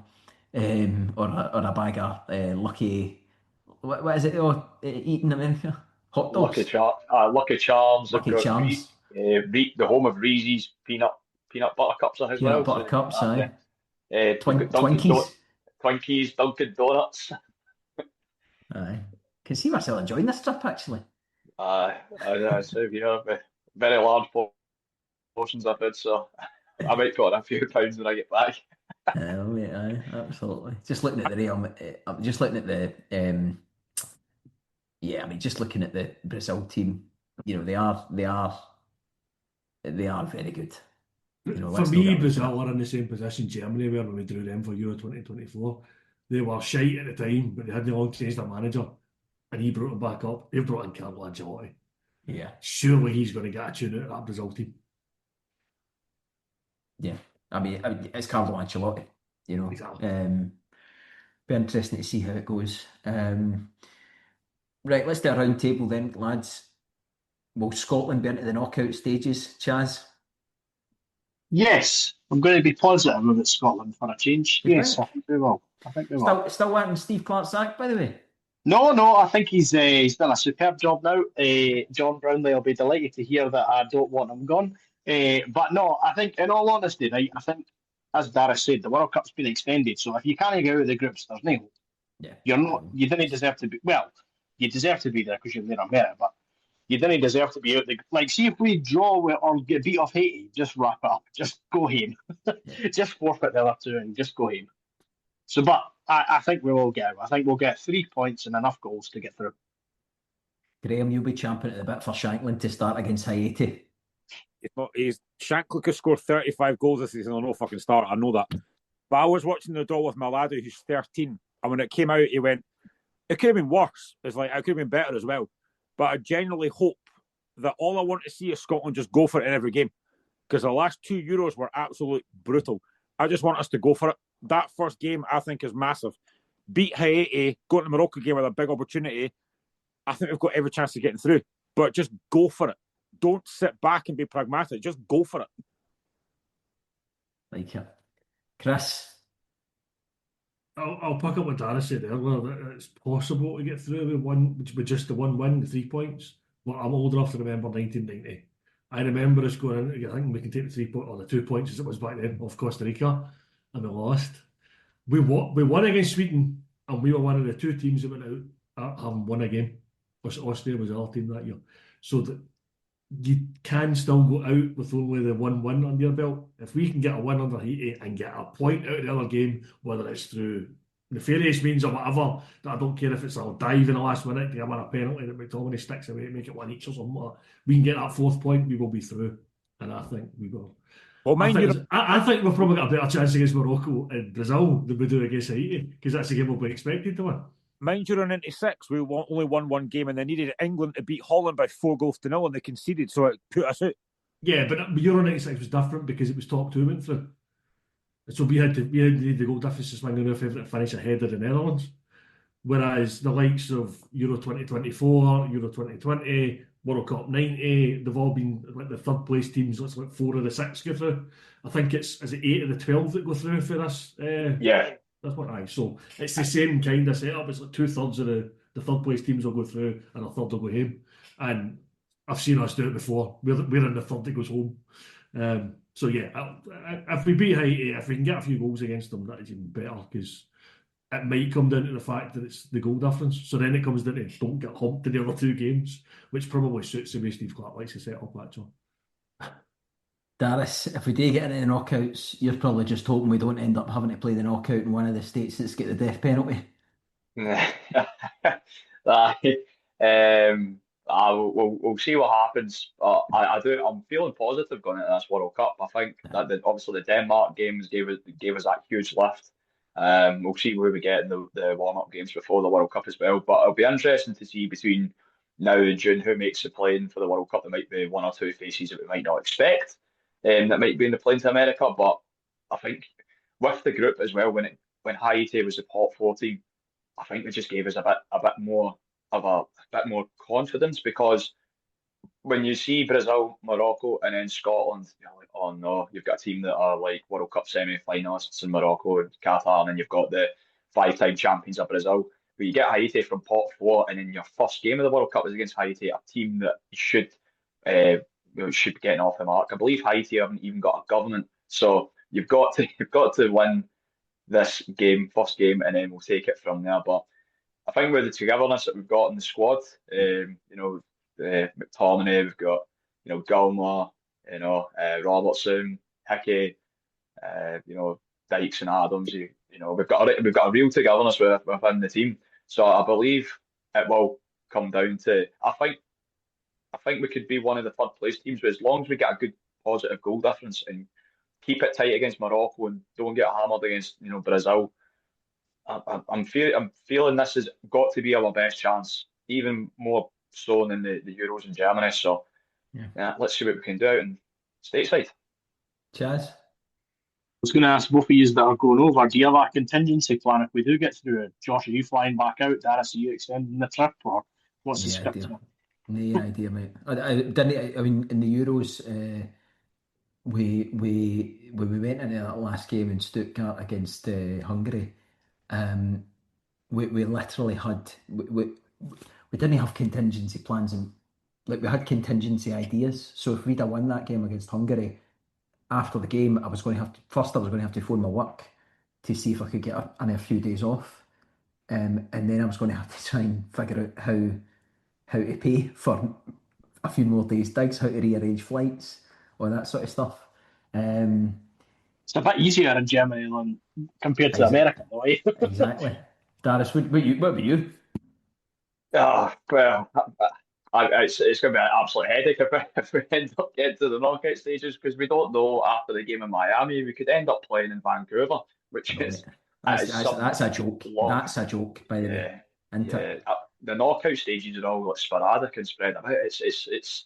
a bag of Lucky, what is it? Oh, eating America hot Lucky dogs, Lucky Charms. They've Lucky got Charms, The home of Reese's peanut butter cups as peanut well. butter So cups, aye, they've got Twinkies, Twinkies, Dunkin' Donuts. aye. Can see myself enjoying this trip actually. I say, very large portions of it, so I might put on a few pounds when I get back. Mate, aye, absolutely. Just looking at the Real, I'm just looking at I mean, just looking at the Brazil team, they are very good. For Let's not me, get into Brazil that. are in the same position Germany were when we drew them for Euro 2024. They were shite at the time, but they hadn't long changed their manager, and he brought them back up. They've brought in Carlo Ancelotti. Yeah, Surely he's going to get a tune out of that Brazil team. yeah. I mean, it's Carlo Ancelotti. Exactly. Be interesting to see how it goes. Right, let's do a round table then, lads. Will Scotland be into the knockout stages, Chaz? Yes, I'm going to be positive about Scotland for a change. You Yes, I think? think we will. I think we will. Still waiting Steve Clark's sack, by the way. No, I think he's done a superb job now. John Brownlee will be delighted to hear that I don't want him gone. But no, I think, in all honesty, right, I think, as Daris said, the World Cup's been extended. So if you can't get out of the groups, there's no hope. Yeah, You didn't deserve to be. Well, you deserve to be there because you're there on merit, but you didn't deserve to be out. Like, see if we draw or get beat off Haiti, just wrap it up, just go home, just forfeit the other two and just go home. So, but I think we will get out. I think we'll get 3 points and enough goals to get through. Graeme, you'll be champing at the bit for Shanklin to start against Haiti. Shankly could score 35 goals this season. No fucking start. I know that. But I was watching the draw with my lad who's 13, and when it came out, he went, "It could have been worse." It's like, it could have been better as well. But I genuinely hope that all I want to see is Scotland just go for it in every game, because the last 2 Euros were absolutely brutal. I just want us to go for it. That first game, I think, is massive. Beat Haiti, go to the Morocco game with a big opportunity. I think we've got every chance of getting through. But just go for it. Don't sit back and be pragmatic. Just go for it. Like it. Chris? I'll pick up what Daris said earlier, that it's possible to get through with just the one win, the 3 points. Well, I'm old enough to remember 1990. I remember us going in, I think we can take the 3 points, or the 2 points as it was back then, off Costa Rica, and we lost. We won against Sweden, and we were one of the 2 teams that went out having won a game. Austria was our team that year. So that you can still go out with only the 1 win under your belt. If we can get a win under Haiti and get a point out of the other game, whether it's through nefarious means or whatever, that I don't care if it's a dive in the last minute to give a penalty that McTominay sticks away to make it 1 each or something like that. We can get that 4th point, we will be through. And I think we will. Well, I think we've probably got a better chance against Morocco and Brazil than we do against Haiti, because that's the game we'll be expected to win. Mind you, in '96, we only won 1 game, and they needed England to beat Holland by 4-0, and they conceded, so it put us out. Yeah, but Euro 96 was different because it was top 2 went through. So we needed the goal difference to swing in our favour to finish ahead of the Netherlands. Whereas the likes of Euro 2024, Euro 2020, World Cup 90, they've all been like the 3rd place teams. Let's like 4 of the 6 go through. I think is it 8 of the 12 that go through for this? Yeah. That's what I. So it's the same kind of setup. It's like 2/3 of the 3rd place teams will go through and a third will go home. And I've seen us do it before. We're in the third that goes home. So yeah, if we beat Haiti, if we can get a few goals against them, that is even better, because it might come down to the fact that it's the goal difference. So then it comes down to don't get humped in the other two games, which probably suits the way Steve Clark likes to set up, actually. Daris, if we do get into the knockouts, you're probably just hoping we don't end up having to play the knockout in one of the states that's got the death penalty. Aye. We'll see what happens. I'm feeling positive going into this World Cup. I think that obviously the Denmark games gave us that huge lift. We'll see where we get in the warm-up games before the World Cup as well. But it'll be interesting to see between now and June who makes the plane for the World Cup. There might be one or two faces that we might not expect, that might be in the plane to America. But I think with the group as well, when Haiti was the top 4 team, I think it just gave us a bit more confidence, because when you see Brazil, Morocco, and then Scotland, you're like, oh no, you've got a team that are like World Cup semi-finalists in Morocco and Qatar, and then you've got the 5-time champions of Brazil. But you get Haiti from pot 4, and then your first game of the World Cup is against Haiti, a team that should be getting off the mark. I believe Haiti haven't even got a government, so you've got to win this game, first game, and then we'll take it from there. But I think with the togetherness that we've got in the squad, McTominay, we've got, Gilmore, Robertson, Hickey, Dykes and Adams. We've got a real togetherness within the team. So I believe it will come down to. I think we could be one of the third place teams, but as long as we get a good positive goal difference and keep it tight against Morocco and don't get hammered against Brazil, I'm feeling this has got to be our best chance, even more so than the Euros in Germany. So yeah, let's see what we can do out in stateside. Chaz? I was going to ask both of you that are going over, do you have a contingency plan if we do get through? Josh, are you flying back out? Daris, are you extending the trip, or what's the script? No idea, mate. I didn't. I mean, in the Euros, we when we went into that last game in Stuttgart against Hungary, we literally had we didn't have contingency plans, and like we had contingency ideas. So if we'd have won that game against Hungary, after the game, I was going to have to phone my work to see if I could get a few days off, and then I was going to have to try and figure out how to pay for a few more days digs, how to rearrange flights, all that sort of stuff. It's a bit easier in Germany than compared to America, though, eh? Exactly. Daris, what about you? Well, it's going to be an absolute headache if we end up getting to the knockout stages, because we don't know after the game in Miami. We could end up playing in Vancouver, which is that's a joke. That's a joke, by the way. The knockout stages are all like sporadic and spread about. It's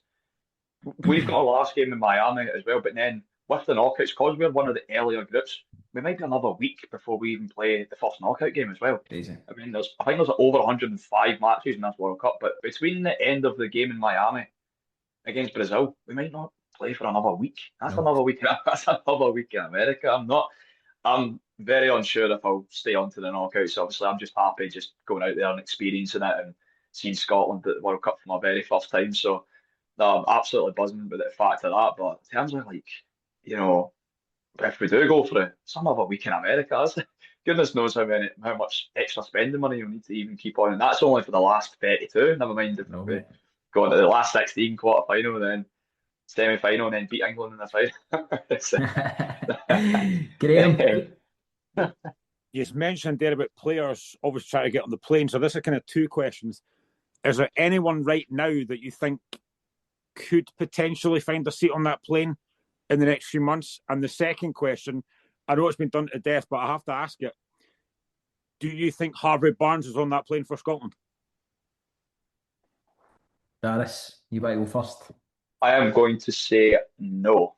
we've got our last game in Miami as well, but then with the knockouts, because we're one of the earlier groups, we might be another week before we even play the first knockout game as well. Crazy. I mean, I think there's over 105 matches in this World Cup, but between the end of the game in Miami against Brazil, we might not play for another week. That's another week. That's another week in America. I'm very unsure if I'll stay on to the knockouts. Obviously, I'm just happy just going out there and experiencing it and seeing Scotland at the World Cup for my very first time. So no, I'm absolutely buzzing with the fact of that. But in terms of if we do go for it, it's another week in America. Goodness knows how much extra spending money you'll need to even keep on, and that's only for the last 32. Never mind if we go into the last 16 quarter final, then semi final, and then beat England in the final. Graeme. You mentioned there about players always trying to get on the plane. So this is kind of two questions. Is there anyone right now that you think could potentially find a seat on that plane in the next few months? And the second question, I know it's been done to death, but I have to ask it. Do you think Harvey Barnes is on that plane for Scotland? Daris, you better go first. I am going to say no.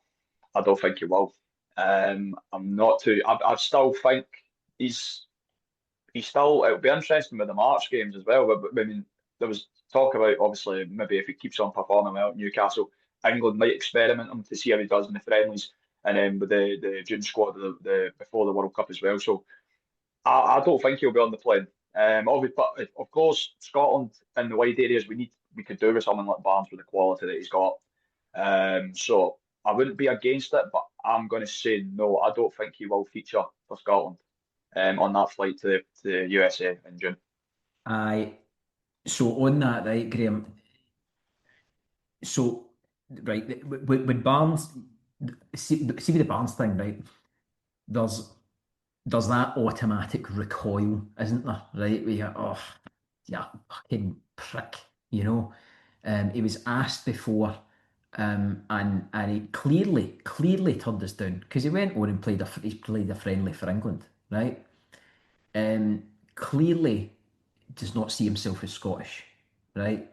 I don't think he will. I'm not too. I still think he's still. It'll be interesting with the March games as well. But I mean, there was talk about obviously maybe if he keeps on performing well at Newcastle, England might experiment him to see how he does in the friendlies, and then with the June squad the before the World Cup as well. So I don't think he'll be on the plane. But of course, Scotland in the wide areas we could do with someone like Barnes with the quality that he's got. So I wouldn't be against it, but I'm going to say no. I don't think he will feature for Scotland on that flight to the USA in June. I so on that, right, Graham. So right, with Barnes, see with the Barnes thing, right? There's there's that automatic recoil, isn't there? Right, where you're, oh, yeah, fucking prick, you know. He was asked before, and he clearly turned us down because he went on and played a friendly for England, right? Clearly does not see himself as Scottish, right?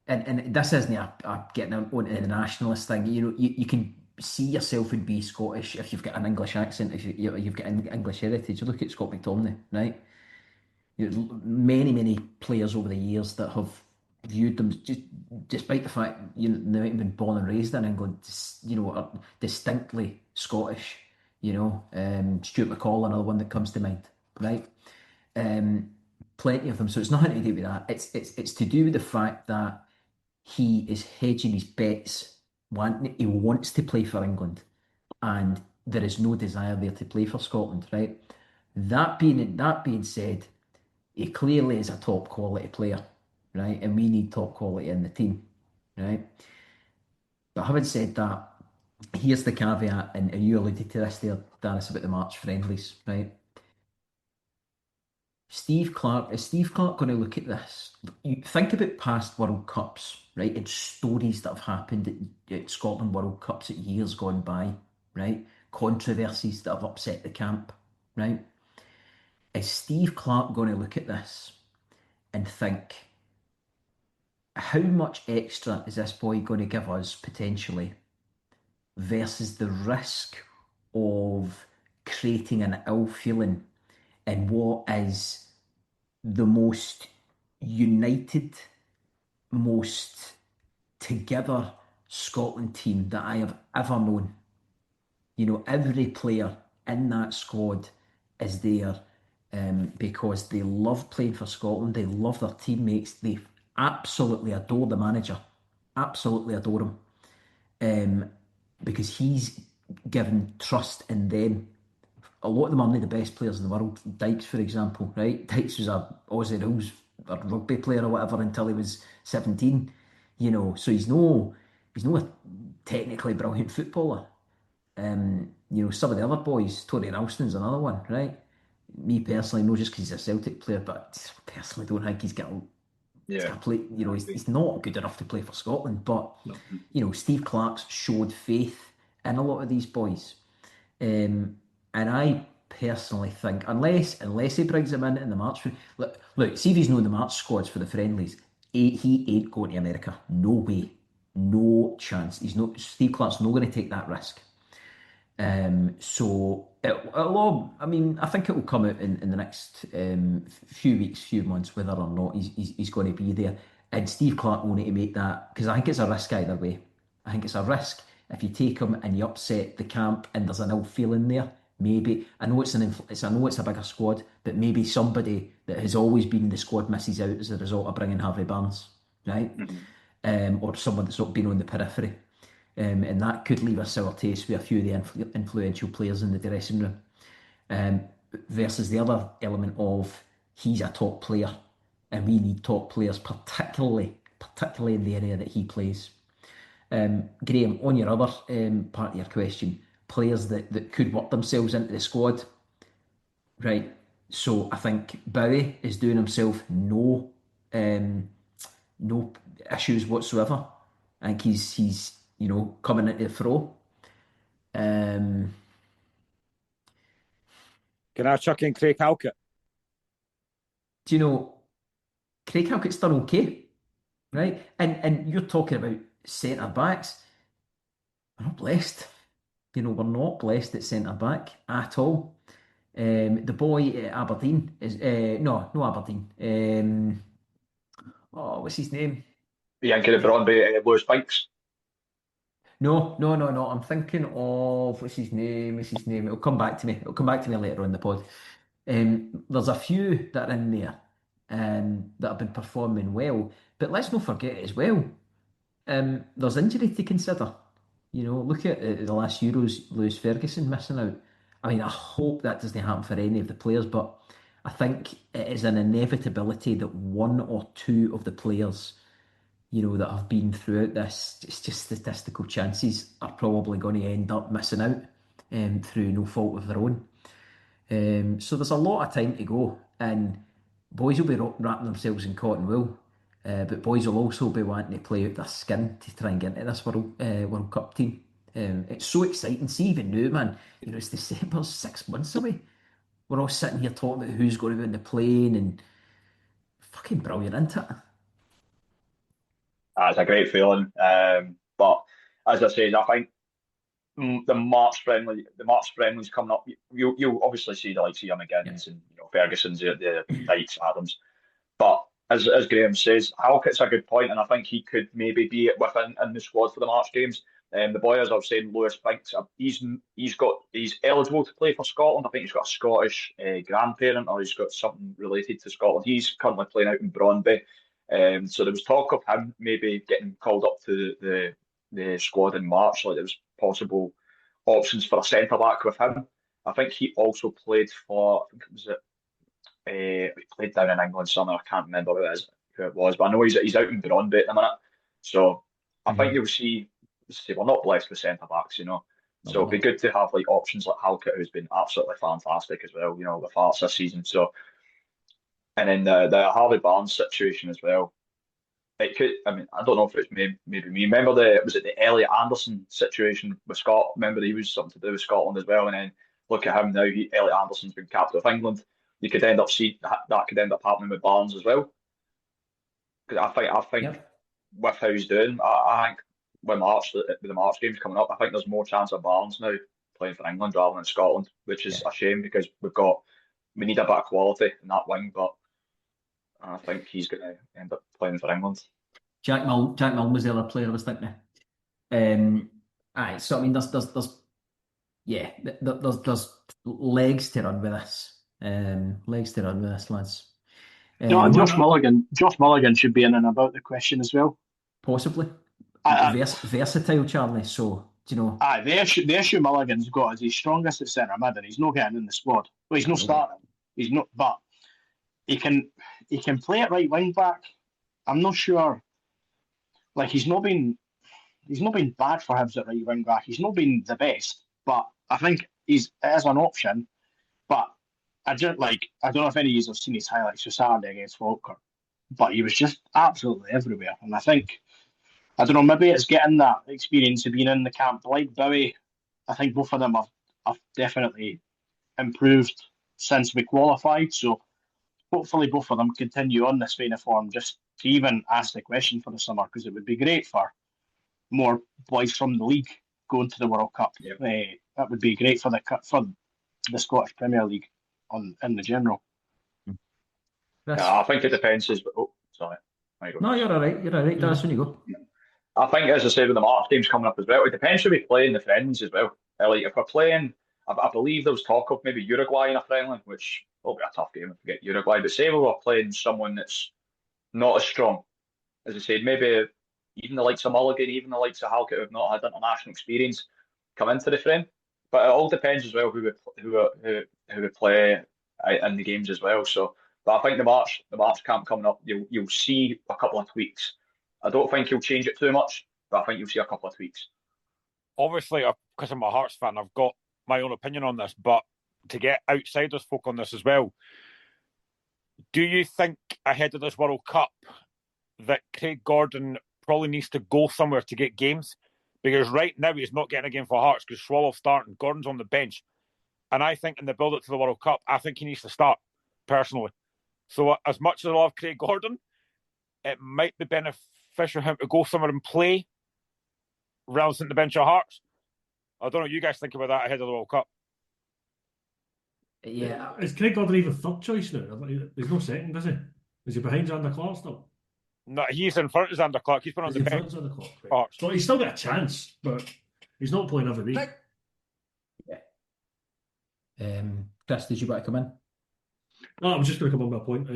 And this isn't a getting onto the nationalist thing. You know, you can see yourself and be Scottish if you've got an English accent, if you've got an English heritage. You look at Scott McTominay, right? You know, many players over the years that have viewed them just despite the fact they might have been born and raised in England, you know, are distinctly Scottish. You know, Stuart McCall, another one that comes to mind, right? Um, Plenty of them. So it's nothing to do with that. It's to do with the fact that he is hedging his bets. He wants to play for England, and there is no desire there to play for Scotland, right? That being said, he clearly is a top quality player, right? And we need top quality in the team, right? But having said that, here's the caveat, and you alluded to this there, Daris, about the March friendlies, right? Is Steve Clark going to look at this? You think about past World Cups, right? And stories that have happened at Scotland World Cups at years gone by, right? Controversies that have upset the camp, right? Is Steve Clark going to look at this and think, how much extra is this boy going to give us potentially versus the risk of creating an ill feeling in what is the most united, most together Scotland team that I have ever known? You know, every player in that squad is there because they love playing for Scotland. They love their teammates. They absolutely adore the manager. Absolutely adore him. Because he's given trust in them. A lot of them aren't the best players in the world. Dykes, for example, right? Dykes was a Aussie Rules a rugby player or whatever until he was 17. You know, so he's no a technically brilliant footballer. You know, some of the other boys, Tony Ralston's another one, right? Me personally, not just because he's a Celtic player, but personally don't think he's got Yeah, play. You know, he's not good enough to play for Scotland. But No. you know, Steve Clark's showed faith in a lot of these boys, and I personally think unless he brings them in the March, look, see if he's known the March squads for the friendlies. He ain't going to America. No way, no chance. He's not. Steve Clark's not going to take that risk. So it'll all, I mean, I think it will come out in the next few weeks, few months, whether or not he's going to be there. And Steve Clark will need to make that, because I think it's a risk either way. I think it's a risk if you take him and you upset the camp and there's an ill feeling there. Maybe I know I know it's a bigger squad, but maybe somebody that has always been in the squad misses out as a result of bringing Harvey Barnes, right? Or someone that's not been on the periphery. And that could leave a sour taste with a few of the influential players in the dressing room. Versus the other element of he's a top player, and we need top players, particularly in the area that he plays. Graham, on your other part of your question, players that could work themselves into the squad, right? So I think Bowie is doing himself no issues whatsoever. I think he's coming into the throw. Can I chuck in Craig Halkett? Do you know Craig Halkett's done okay, right? And you're talking about centre backs. We're not blessed. We're not blessed at centre back at all. The boy at Aberdeen is no Aberdeen. What's his name? Yankee the Brondby, Lewis Banks. No. I'm thinking of what's his name? It'll come back to me. It'll come back to me later on in the pod. There's a few that are in there that have been performing well, but let's not forget as well. There's injury to consider. You know, look at the last Euros, Lewis Ferguson missing out. I mean, I hope that doesn't happen for any of the players, but I think it is an inevitability that one or two of the players, you know, that have been throughout this, it's just statistical chances are probably going to end up missing out through no fault of their own. So there's a lot of time to go, and boys will be wrapping themselves in cotton wool, but boys will also be wanting to play out their skin to try and get into this World Cup team. It's so exciting. See, even now, man, you know, it's December, 6 months away. We're all sitting here talking about who's going to be on the plane, and fucking brilliant, isn't it? It's a great feeling. But as I said, I think the March friendlies coming up. You'll obviously see the likes of Ian Yeah. McGinn's and Ferguson's, the Dykes, Adams. But as Graeme says, Halkett's a good point, and I think he could maybe be within in the squad for the March games. The boy, as I was saying, Lewis Binks, he's eligible to play for Scotland. I think he's got a Scottish grandparent, or he's got something related to Scotland. He's currently playing out in Brøndby. So there was talk of him maybe getting called up to the squad in March. Like there was possible options for a centre back with him. I think he also played for. I think it was he played down in England somewhere. I can't remember who it was, but I know he's out in Brøndby at the minute. So I think you'll see. We're not blessed with centre backs, you know. So it'd be good to have like options like Halkett, who's been absolutely fantastic as well, you know, with Hearts this season. So and then the Harvey Barnes situation as well. It could. I mean, I don't know if it's maybe me. Remember was it the Elliot Anderson situation with Scott? Remember he was something to do with Scotland as well. And then look at him now. Elliot Anderson's been captain of England. You could end up that could end up happening with Barnes as well. Because I think Yep. with how he's doing, I think with the March games coming up, I think there's more chance of Barnes now playing for England rather than Scotland, which is Yeah. a shame because we need a bit of quality in that wing, but I think he's going to end up playing for England. Jack Milne was the other player I was thinking of. Aye, so I mean, there's legs to run with this. Legs to run with this, lads. No, Josh Mulligan should be in and about the question as well. Possibly. Versatile, Charlie. So, do you know? The issue Mulligan's got is he's strongest at centre mid and he's not getting in the squad. Well, he's not starting. He's not, but he can play at right wing back. I'm not sure. Like he's not been bad for Hibs at right wing back. He's not been the best, but I think it is an option. But I don't know if any of you have seen his highlights for Saturday against Falkirk, but he was just absolutely everywhere. And I think, I don't know, maybe it's getting that experience of being in the camp. Like Bowie, I think both of them have definitely improved since we qualified. So hopefully both of them continue on this vein of form just to even ask the question for the summer, because it would be great for more boys from the league going to the World Cup. Yep. That would be great for the Scottish Premier League in the general. Yeah, I think it depends. Sorry. No, you're all right. You're all right. That's when you go. I think, as I said, with the March games coming up as well, it depends who we play in the friendlies as well. Like if we're playing, I believe there was talk of maybe Uruguay in a friendly, which will be a tough game if we get Uruguay. But say we were playing someone that's not as strong, as I said, maybe even the likes of Mulligan, even the likes of Halkett, who've not had international experience, come into the frame. But it all depends as well who we play in the games as well. So, but I think the March camp coming up, you'll see a couple of tweaks. I don't think he'll change it too much, but I think you'll see a couple of tweaks. Obviously, because I'm a Hearts fan, I've got my own opinion on this, but to get outsiders folk on this as well, do you think ahead of this World Cup that Craig Gordon probably needs to go somewhere to get games? Because right now he's not getting a game for Hearts because Swallow's starting, Gordon's on the bench. And I think in the build-up to the World Cup, I think he needs to start, personally. So as much as I love Craig Gordon, it might be beneficial for him to go somewhere and play rather than the bench of Hearts. I don't know what you guys think about that ahead of the World Cup. Yeah. Is Craig Gordon even third choice now? He's no second, is he? Is he behind Xander Clark still? No, he's in front of Xander Clark. He's been on the bench. Right. So he's still got a chance, but he's not playing every week. Chris, did you want to come in? No, I was just going to come on my point.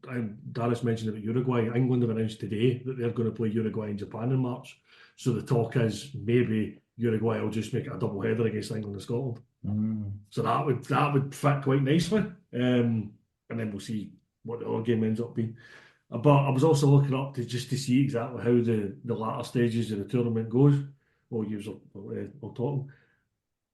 Daris mentioned about Uruguay. England have announced today that they're going to play Uruguay and Japan in March. So the talk is maybe Uruguay will just make it a double header against England and Scotland. So that would fit quite nicely. And then we'll see what the other game ends up being. But I was also looking up to see exactly how the latter stages of the tournament goes. We'll talk.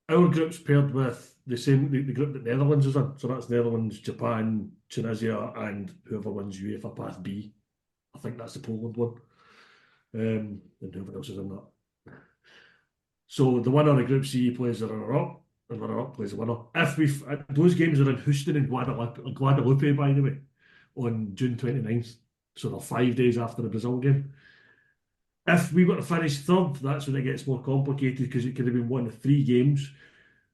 Our group's paired with the group that Netherlands is in. So that's Netherlands, Japan, Tunisia, and whoever wins UEFA Path B. I think that's the Poland one. And whoever else is in that. So the winner of Group C plays the runner-up, and runner-up plays the winner. Those games are in Houston and Guadalupe, by the way, on June 29th. So they're 5 days after the Brazil game. If we were to finish third, that's when it gets more complicated because it could have been one of 3 games.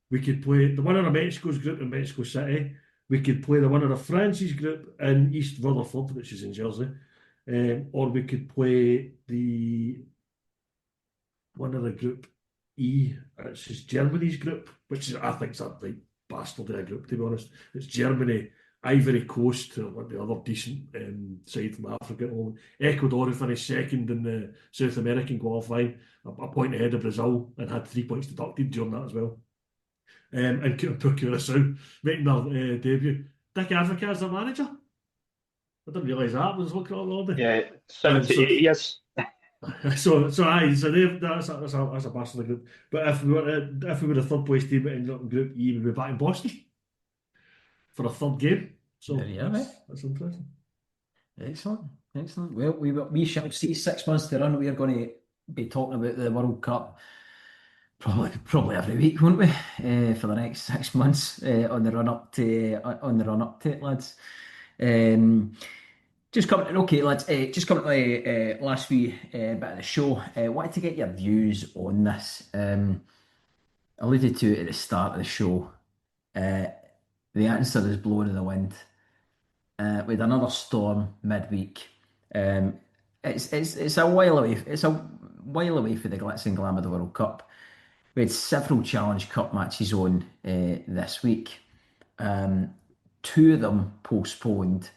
We could play the winner of Mexico's group in Mexico City. We could play the winner of France's group in East Rutherford, which is in Jersey. Or we could play the winner of Group E, which is Germany's group, which is, I think, is a bastard group, to be honest. It's Germany, Ivory Coast, the other decent side from Africa at the moment. Ecuador, who finished second in the South American qualifying, a point ahead of Brazil, and had 3 points deducted during that as well. And Curacao making their debut. Dick Advocat is their manager. I didn't realise that. I was looking at all the day. Yeah, 78 years. So that's a bastard group. But if we were a third place team that ended up in Group E, we'd be back in Boston for a third game. So that's interesting. Excellent. Well, we shall see. 6 months to run. We are going to be talking about the World Cup probably every week, won't we? For the next 6 months on the run up to it, lads. Just coming to the last wee bit of the show. Wanted to get your views on this. Alluded to it at the start of the show. The answer is blowing in the wind. With another storm midweek. It's a while away. It's a while away for the glitz and glam of the World Cup. We had several Challenge Cup matches on this week. 2 of them postponed.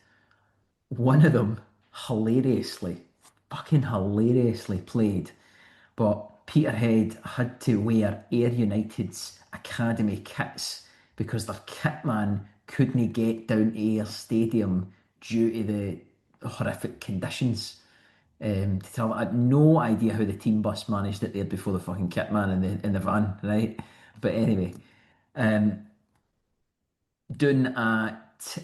One of them fucking hilariously played. But Peterhead had to wear Ayr United's academy kits because their kit man couldn't get down to Ayr Stadium due to the horrific conditions. I had no idea how the team bus managed it there before the fucking kit man in the van, right? But anyway, down at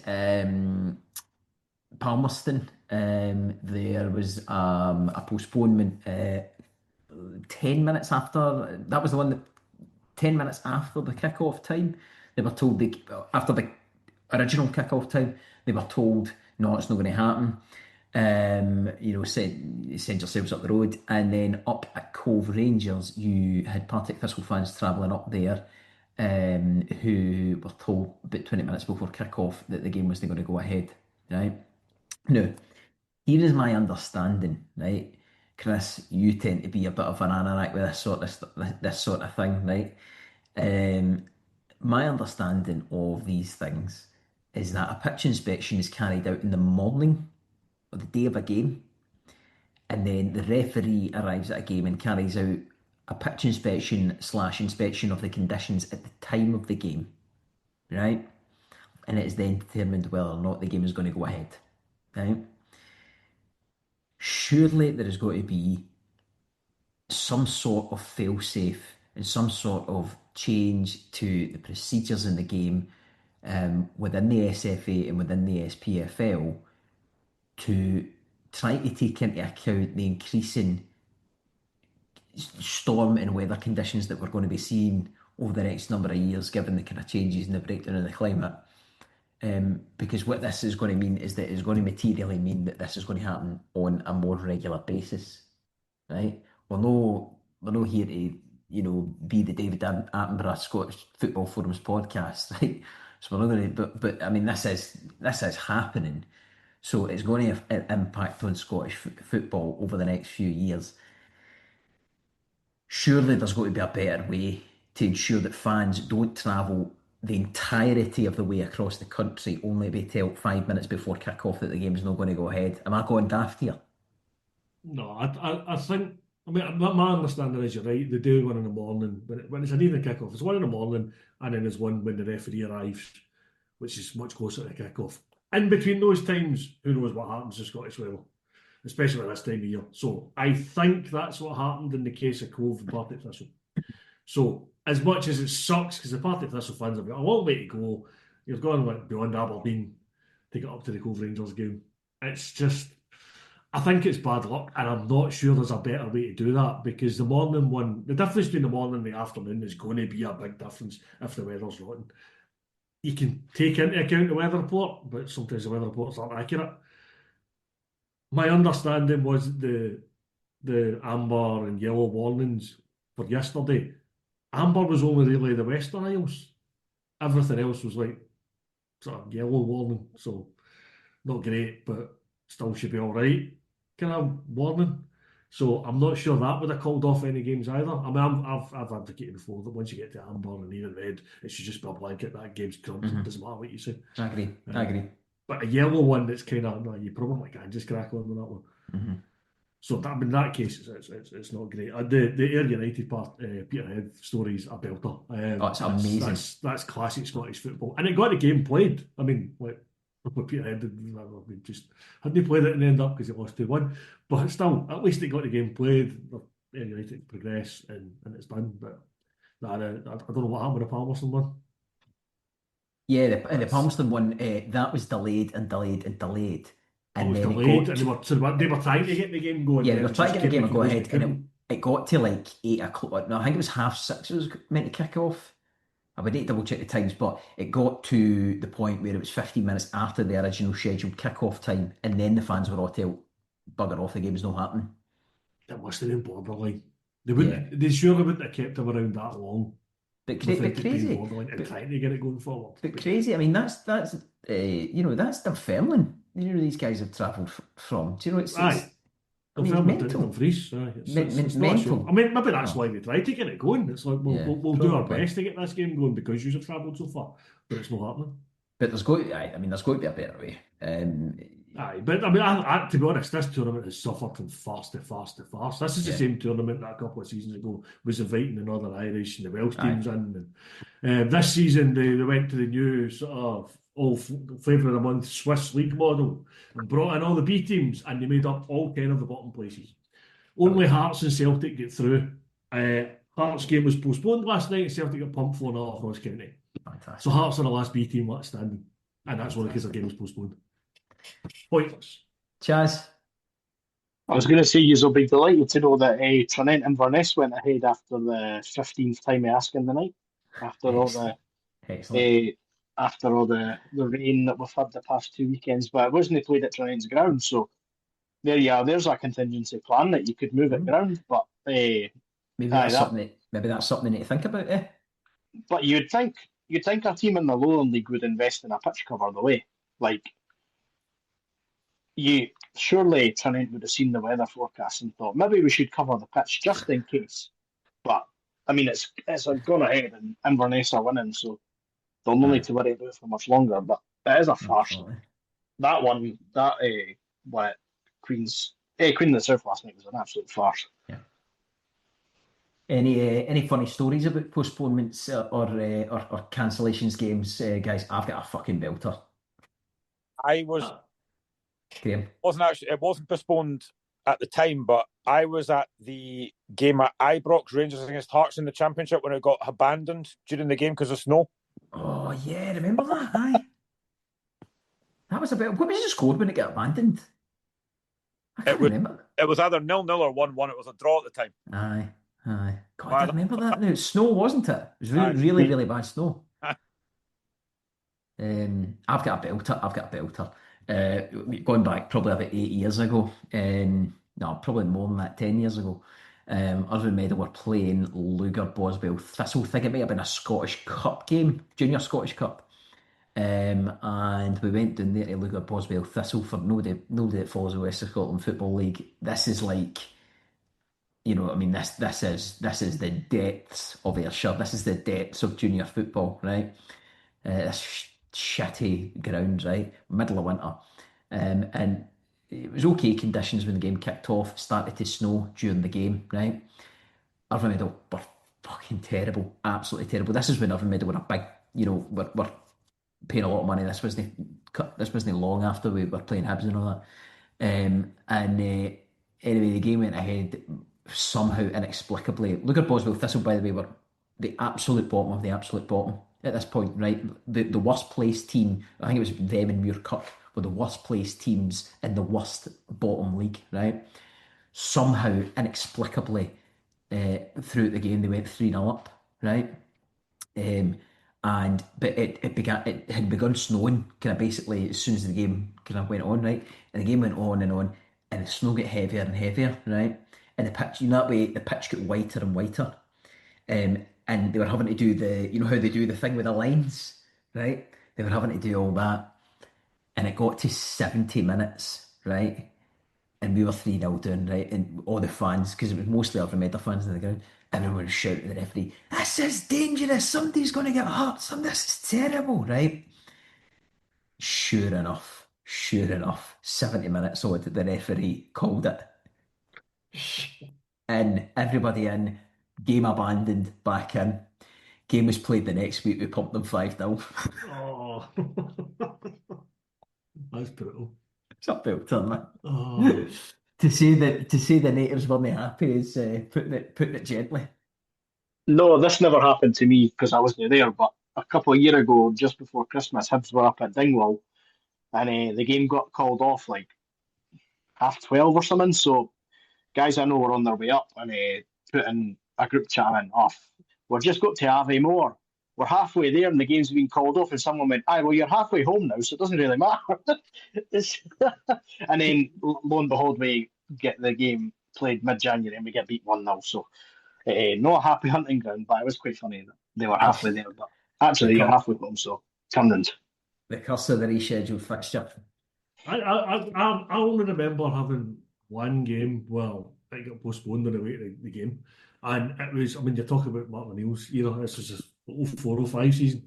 Palmerston, there was a postponement 10 minutes after. That was the one that 10 minutes after the kick-off time. They were told after the original kick-off time, they were told, no, it's not going to happen. Send yourselves up the road. And then up at Cove Rangers, you had Partick Thistle fans travelling up there who were told about 20 minutes before kick-off that the game wasn't going to go ahead, right? Now, here is my understanding, right? Chris, you tend to be a bit of an anorak with this sort of thing, right? My understanding of these things is that a pitch inspection is carried out in the morning or the day of a game, and then the referee arrives at a game and carries out a pitch inspection / inspection of the conditions at the time of the game, right? And it is then determined whether or not the game is going to go ahead, right? Surely there is going to be some sort of fail-safe and some sort of change to the procedures in the game within the SFA and within the SPFL to try to take into account the increasing storm and weather conditions that we're going to be seeing over the next number of years, given the kind of changes in the breakdown of the climate. Because what this is going to mean is that it's going to materially mean that this is going to happen on a more regular basis, right? We're no here to be the David Attenborough Scottish Football Forums podcast, right? So we're not going to, but I mean this is happening, so it's going to have an impact on Scottish football over the next few years. Surely there's going to be a better way to ensure that fans don't travel the entirety of the way across the country only be told 5 minutes before kick-off that the game's not going to go ahead? Am I going daft here? No, I think, I mean, my understanding is you're right. They do one in the morning when it's an evening kick-off. It's one in the morning, and then there's one when the referee arrives, which is much closer to kick-off. In between those times, who knows what happens to Scottish level, especially at this time of year. So I think that's what happened in the case of Cove and Partick Thistle. So as much as it sucks, because the Partick Thistle fans have got a long way to go, you've gone like beyond Aberdeen to get up to the Cove Rangers game. It's just, I think it's bad luck, and I'm not sure there's a better way to do that, because the morning one, the difference between the morning and the afternoon is going to be a big difference if the weather's rotten. You can take into account the weather report, but sometimes the weather reports aren't accurate. My understanding was the amber and yellow warnings for yesterday. Amber was only really the Western Isles. Everything else was like sort of yellow warning, so not great, but still should be all right kind of warning. So I'm not sure that would have called off any games either. I mean, I've advocated before that once you get to amber and even red, it should just be a blanket that game's crumbs. It doesn't matter what you say. I agree. But a yellow one that's kind of, no, you probably can't just crack on with that one. So that, in that case, it's not great. The Ayr United part, Peterhead stories are belter. It's amazing. That's classic Scottish football, and it got the game played. I mean, like what Peterhead did, we just hadn't played it and end up because it lost 2-1. But still, at least it got the game played. Ayr United progress, and it's done. But I don't know what happened with the Palmerston one. Yeah, the Palmerston one, that was delayed and delayed and delayed. And then delayed, and they were trying to get the game going. Yeah, they were trying to get the game go ahead, and it got to like 8 o'clock. No, I think it was 6:30 it was meant to kick off. I would need to double check the times, but it got to the point where it was 15 minutes after the original scheduled kick-off time, and then the fans were all told, bugger off, the game's not happening. It must have been borderline. They surely wouldn't have kept them around that long. But crazy. Trying to get it going forward. But crazy. I mean, that's Dunfermline. These guys have travelled from. Do you know it's Dunfermline to Dumfries. It's mental. I mean, maybe that's why they tried to get it going. It's like we'll do our best to get this game going because you have travelled so far, but it's not happening. But there's got to be a better way. But I mean, to be honest, this tournament has suffered from farce to farce to farce. This is the same tournament that a couple of seasons ago was inviting the Northern Irish and the Welsh teams in. And this season they went to the new sort of all flavour of the month Swiss league model and brought in all the B teams, and they made up all 10 of the bottom places. Only Hearts and Celtic get through. Hearts game was postponed last night. Celtic got pumped 4-0 off Ross County. Fantastic. So Hearts are the last B team left standing, and that's only because their game was postponed. Pointless. Chaz? I was going to say you'll be delighted to know that Tranent Inverness went ahead after the 15th time of asking the night, after all the rain that we've had the past 2 weekends. But it wasn't played at Tranent's ground, so there you are. There's a contingency plan that you could move it ground, but maybe that's something they need to think about. But you'd think a team in the Lowland League would invest in a pitch cover the way, like. Surely Tranent would have seen the weather forecast and thought maybe we should cover the pitch just in case. But I mean, it's gone ahead and Inverness are winning, so they'll no need to worry about it for much longer. But it is a farce. Absolutely. That one, Queen of the South last night was an absolute farce. Yeah. Any funny stories about postponements or cancellations games, guys? I've got a fucking belter. It wasn't postponed at the time, but I was at the game at Ibrox, Rangers against Hearts in the Championship, when it got abandoned during the game because of snow. Oh yeah, remember that? Aye, that was about. What was the score when it got abandoned? I can't remember. It was either 0-0 or 1-1. It was a draw at the time. Aye. God, I remember that now. Snow, wasn't it? It was really, really bad snow. I've got a belter. Going back probably about 8 years ago, no, probably more than that, 10 years ago, Irvine Meadow were playing Lugar Boswell Thistle. I think it might have been a Scottish Cup game, Junior Scottish Cup. And we went down there to Lugar Boswell Thistle. For nobody that follows the West of Scotland Football League, this is like, this is the depths of Ayrshire. This is the depths of junior football, right? this shitty ground, right, middle of winter, and it was okay conditions when the game kicked off. It started to snow during the game, right. Irvine Meadow were fucking terrible, absolutely terrible. This is when Irvine Meadow were a big, were paying a lot of money. This wasn't long after we were playing Hibs and all that. Anyway, the game went ahead somehow inexplicably. Look at Boswell Thistle, by the way, were the absolute bottom of the absolute bottom at this point, right? The worst placed team, I think it was them and Muirkirk, were the worst placed teams in the worst bottom league, right? Somehow, inexplicably, throughout the game, they went 3-0 up, right? But it had begun snowing kind of basically as soon as the game kind of went on, right? And the game went on, and the snow got heavier and heavier, right? And the pitch, that way, the pitch got whiter and whiter. And they were having to do how they do the thing with the lines, right? They were having to do all that. And it got to 70 minutes, right? And we were 3-0 down, right? And all the fans, because it was mostly Irvine Meadow fans in the ground, everyone was shouting at the referee, "This is dangerous, somebody's going to get hurt, this is terrible," right? Sure enough, 70 minutes on, the referee called it. And everybody in, game abandoned, back in. Game was played the next week, we pumped them 5-0. Oh, that's brutal. It's a belter, man. Oh. To say the natives weren't happy is putting it gently. No, this never happened to me because I wasn't there, but a couple of years ago, just before Christmas, Hibs were up at Dingwall and the game got called off like 12:30 or something. So guys I know were on their way up and put in a group chat in, off. We've just got to Ave More. We're halfway there and the game's been called off, and someone went, "Aye, well, you're halfway home now, so it doesn't really matter." And then lo and behold, we get the game played mid-January and we get beat 1-0. So not a happy hunting ground, but it was quite funny that they were halfway there. But actually, you're halfway home, so turned. The curse of the rescheduled fixture. I only remember having one game. Well, it got postponed on the way to the game, and it was. I mean, you're talking about Martin O'Neill's era. This was just 04-05 season.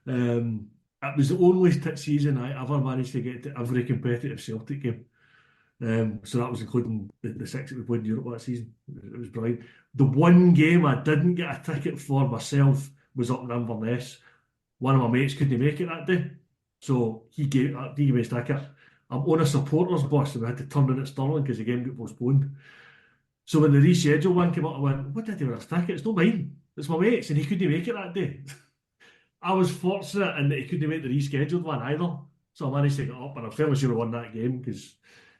It was the only season I ever managed to get to every competitive Celtic game. So that was including the six that we played in Europe that season. It was brilliant. The one game I didn't get a ticket for myself was up in Inverness. One of my mates couldn't make it that day, so he gave me his ticket. I'm on a supporters bus and I had to turn in at Stirling because the game got postponed. So when the reschedule one came up, I went, "What did I do with this ticket? It's not mine. It's my mate's," and he couldn't make it that day. I was fortunate in that he couldn't make the rescheduled one either, so I managed to get up, and I'm fairly sure we won that game because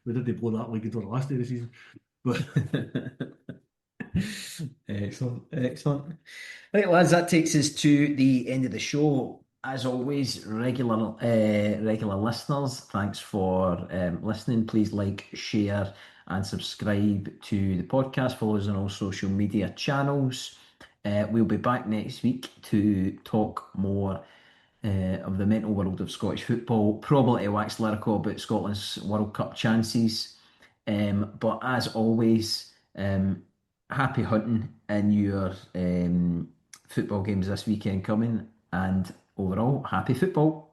we didn't blow that league until the last day of the season. But Excellent. Right, lads, that takes us to the end of the show. As always, regular listeners, thanks for listening. Please like, share, and subscribe to the podcast. Follow us on all social media channels. We'll be back next week to talk more of the mental world of Scottish football, probably to wax lyrical about Scotland's World Cup chances. But as always, happy hunting in your football games this weekend coming, and overall, happy football.